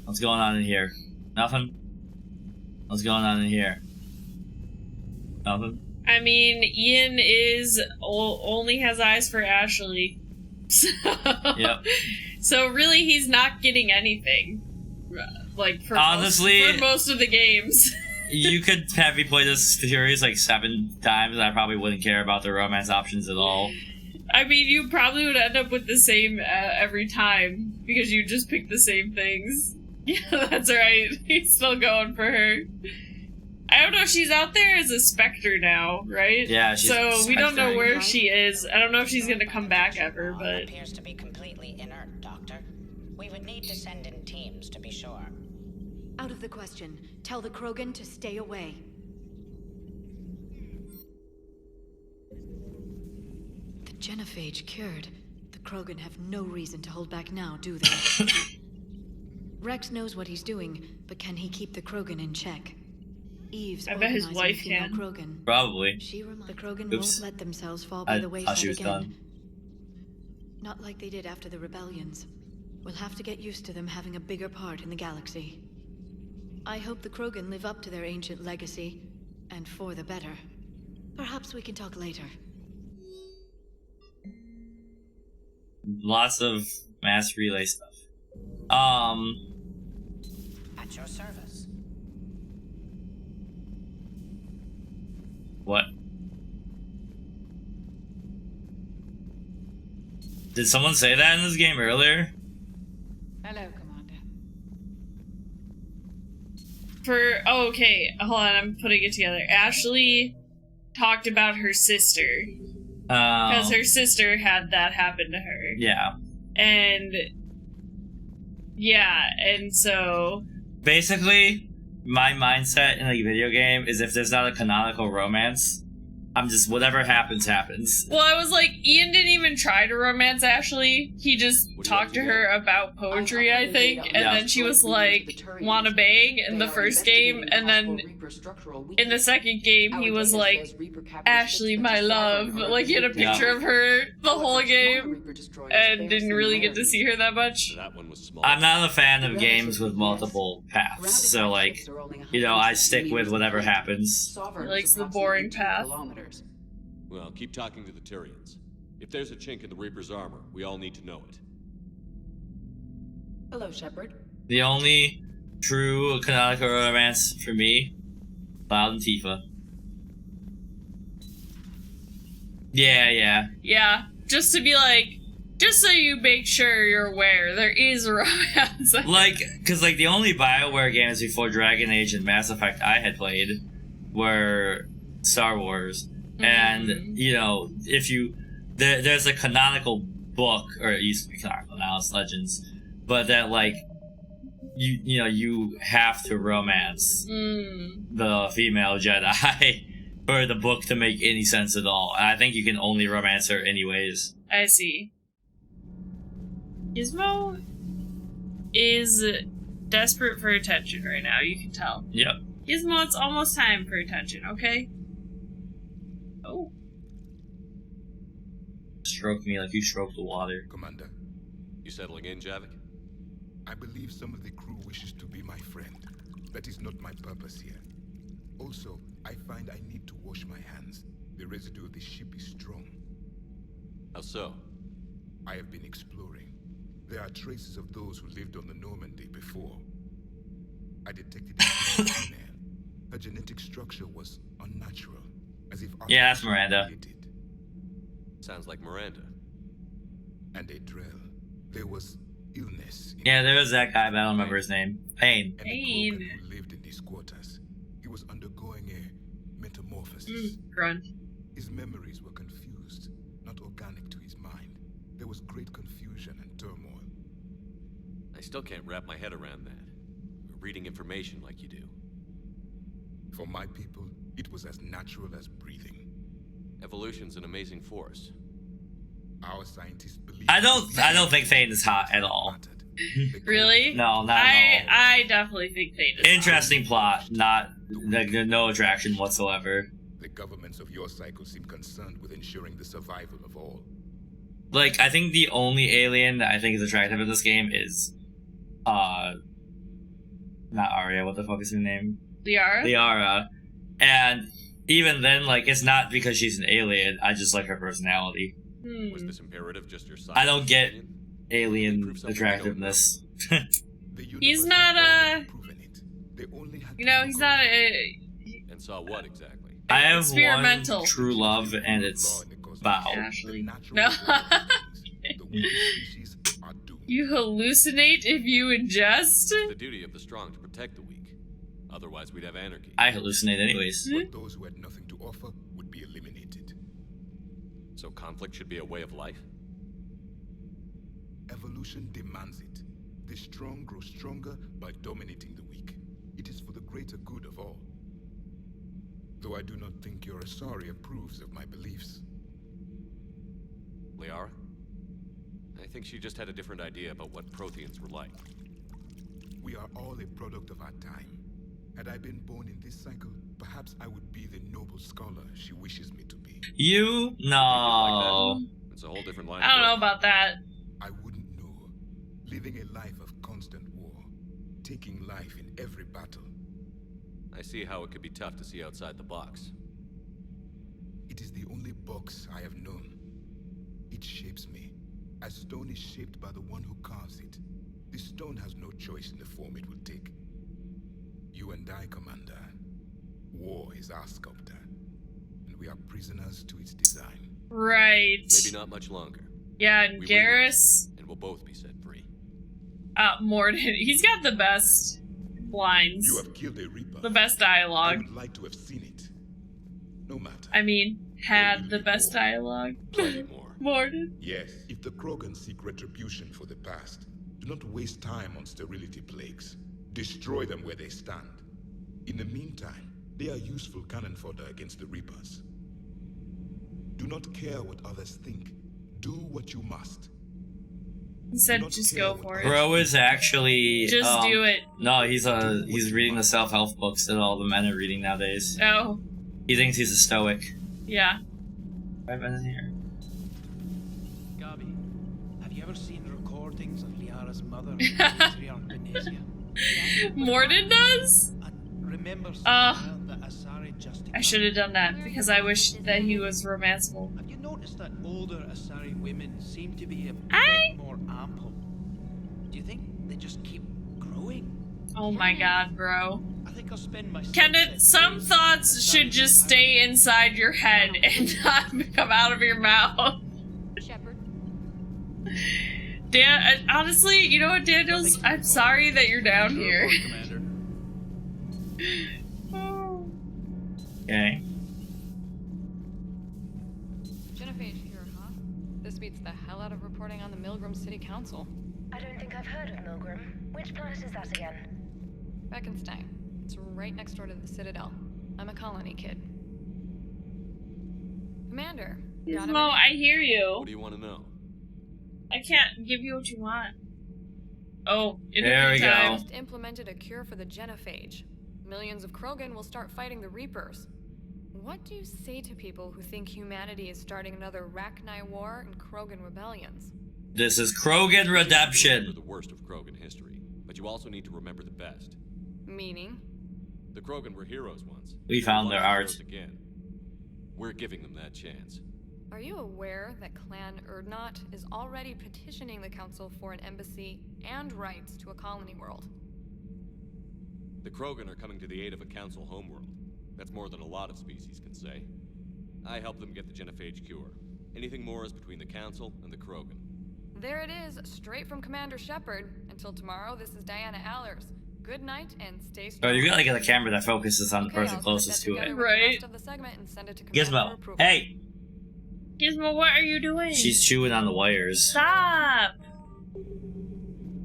What's going on in here? Nothing? What's going on in here? Nothing? I mean, Ian only has eyes for Ashley. So, yep. So really, he's not getting anything. Like, for most of the games. You could have me play this series like 7 times and I probably wouldn't care about the romance options at all. I mean, you probably would end up with the same every time because you just pick the same things. Yeah, that's right. He's still going for her. I don't know, she's out there as a specter now, right? Yeah, she's so we don't know where she is. I don't know if she's gonna come back ever, but appears to be completely inert, Doctor. We would need to send in teams to be sure. Out of the question. Tell the Krogan to stay away. The With genophage cured, the Krogan have no reason to hold back now, do they? Rex knows what he's doing, but can he keep the Krogan in check? Eve's I bet his organizing wife female can. Krogan. Probably. The Krogan Oops. won't let themselves fall by the I wayside thought she was again. done. Not like they did after the rebellions. We'll have to get used to them having a bigger part in the galaxy. I hope the Krogan live up to their ancient legacy, and for the better. Perhaps we can talk later. Lots of mass relay stuff. At your service. What? Did someone say that in this game earlier? Hello, Commander. Oh, okay, hold on, I'm putting it together. Ashley talked about her sister. Because her sister had that happen to her. Yeah. And yeah, and so Basically, my mindset in a video game is if there's not a canonical romance, I'm just whatever happens, happens. well, I was like, Ian didn't even try to romance Ashley. He just talked to her about poetry, I think, and then she was like, wanna bang in the first game, and then in the second game, he was like, Ashley, my love. Like, he had a picture of her the whole game, and didn't really get to see her that much. I'm not a fan of games with multiple paths, so like, you know, I stick with whatever happens. He likes the boring path. Well, keep talking to the Tyrians. If there's a chink in the Reaper's armor, we all need to know it. Hello, Shepard. The only true canonical romance for me, Cloud and Tifa. Yeah. Yeah, just to be like, just so you make sure you're aware, there is romance. Like, cause like the only BioWare games before Dragon Age and Mass Effect I had played were Star Wars. And, you know, if you... There's a canonical book, or it used to be canonical, now it's Legends, but that, like, you know, you have to romance the female Jedi for the book to make any sense at all. And I think you can only romance her anyways. I see. Gizmo is desperate for attention right now, you can tell. Yep. Gizmo, it's almost time for attention, okay? Oh. Stroke me like you stroke the water. Commander, You settling in, Javik? I believe some of the crew wishes to be my friend. That is not my purpose here. Also, I find I need to wash my hands. The residue of the ship is strong. How so? I have been exploring. There are traces of those who lived on the Normandy before. I detected a female. Her genetic structure was unnatural, as if Yeah, that's Miranda. Sounds like Miranda. And a drill. There was illness. Yeah, there was that guy, but I don't remember his name. Pain. And the Krogan who lived in these quarters. He was undergoing a metamorphosis. Grunt. His memories were confused, not organic to his mind. There was great confusion and turmoil. I still can't wrap my head around that. Reading information like you do. For my people, it was as natural as breathing. Evolution's an amazing force. Our scientists believe... I don't think Thane is hot at all. Really? No, not at all. I definitely think Thane is Interesting plot, not no attraction whatsoever. The governments of your cycle seem concerned with ensuring the survival of all. Like, I think the only alien that I think is attractive in this game is, not Arya, what the fuck is her name? Liara? Liara. And even then, like, it's not because she's an alien, I just like her personality. Was this imperative just your side? I don't get alien attractiveness. He's not you know, he's not And saw what exactly? I have experimental. one true love, and it's Bao. Ashley. No. You hallucinate if you ingest? It's the duty of the strong to protect the weak. Otherwise, we'd have anarchy. I hallucinate anyways. But those who had nothing to offer would be eliminated. So conflict should be a way of life? Evolution demands it. The strong grow stronger by dominating the weak. It is for the greater good of all. Though I do not think your Asari approves of my beliefs. Liara? I think she just had a different idea about what Protheans were like. We are all a product of our time. Had I been born in this cycle, perhaps I would be the noble scholar she wishes me to be. You? No. It's a whole different line. I don't know about that. I wouldn't know. Living a life of constant war, taking life in every battle. I see how it could be tough to see outside the box. It is the only box I have known. It shapes me, as stone is shaped by the one who carves it. The stone has no choice in the form it will take. You and I, Commander. War is our sculptor, and we are prisoners to its design. Right. Maybe not much longer. Yeah, and Garrus. And we'll both be set free. Mordin. He's got the best lines. You have killed a Reaper. The best dialogue. I would like to have seen it. No matter. I mean, had the best dialogue. Plenty more. Mordin. Yes, if the Krogan seek retribution for the past, do not waste time on sterility plagues. Destroy them where they stand. In the meantime, they are useful cannon fodder against the Reapers. Do not care what others think. Do what you must. He said just go for it. Bro is actually just do it. No, he's reading the self-help books that all the men are reading nowadays. Oh. He thinks he's a stoic. Yeah. I've been in here. Gabi, have you ever seen recordings of Liara's mother? Mordin does? Remember I should have done that because I wish that he was romanceable. Have you noticed that older Asari women seem to be a bit more ample? Do you think they just keep growing? Oh my god, bro. I think I'll spend my some thoughts should just stay inside your head and not come out of your mouth. Shepard. Dan, honestly, you know what, Daniels? I'm sorry that you're down here. Okay. Genophage here, huh? This beats the hell out of reporting on the Milgram City Council. I don't think I've heard of Milgram. Which planet is that again? Beckenstein. It's right next door to the Citadel. I'm a colony kid. Commander, got a Gizmo, minute? I hear you. What do you want to know? I can't give you what you want. Oh, in the there we meantime. go. Just implemented a cure for the genophage. Millions of Krogan will start fighting the Reapers. What do you say to people who think humanity is starting another Rachni War and Krogan rebellions? This is Krogan redemption. Remember the worst of Krogan history, but you also need to remember the best. Meaning? The Krogan were heroes once. We found their art. Again. We're giving them that chance. Are you aware that Clan Urdnot is already petitioning the Council for an embassy and rights to a colony world? The Krogan are coming to the aid of a council homeworld. That's more than a lot of species can say. I helped them get the genophage cure. Anything more is between the council and the Krogan. There it is, straight from Commander Shepard. Until tomorrow, this is Diana Allers. Good night and stay strong. Oh, you gotta get a camera that focuses on the person closest to it. Right. Gizmo, hey! Gizmo, what are you doing? She's chewing on the wires. Stop!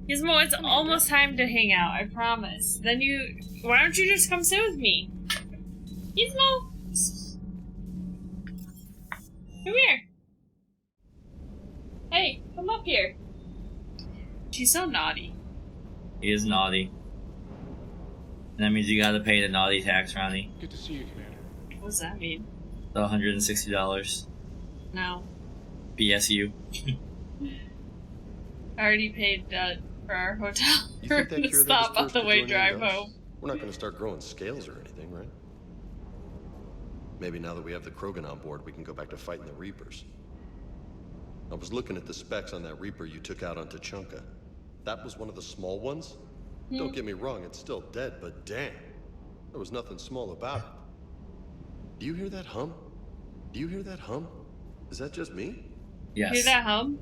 Gizmo, it's almost time to hang out, I promise. Then why don't you just come sit with me? Gizmo! Come here. Hey, come up here. She's so naughty. He is naughty. And that means you gotta pay the naughty tax, Ronnie. Good to see you, Commander. What does that mean? The $160. No. BSU. I already paid for our hotel You for think that the cure stop on the way joining drive us? home. We're not going to start growing scales or anything, right? Maybe now that we have the Krogan on board, we can go back to fighting the Reapers. I was looking at the specs on that Reaper you took out on Tuchanka. That was one of the small ones? Don't get me wrong, it's still dead, but damn. There was nothing small about it. Do you hear that hum? Do you hear that hum? Is that just me? Yes. Hear that hum?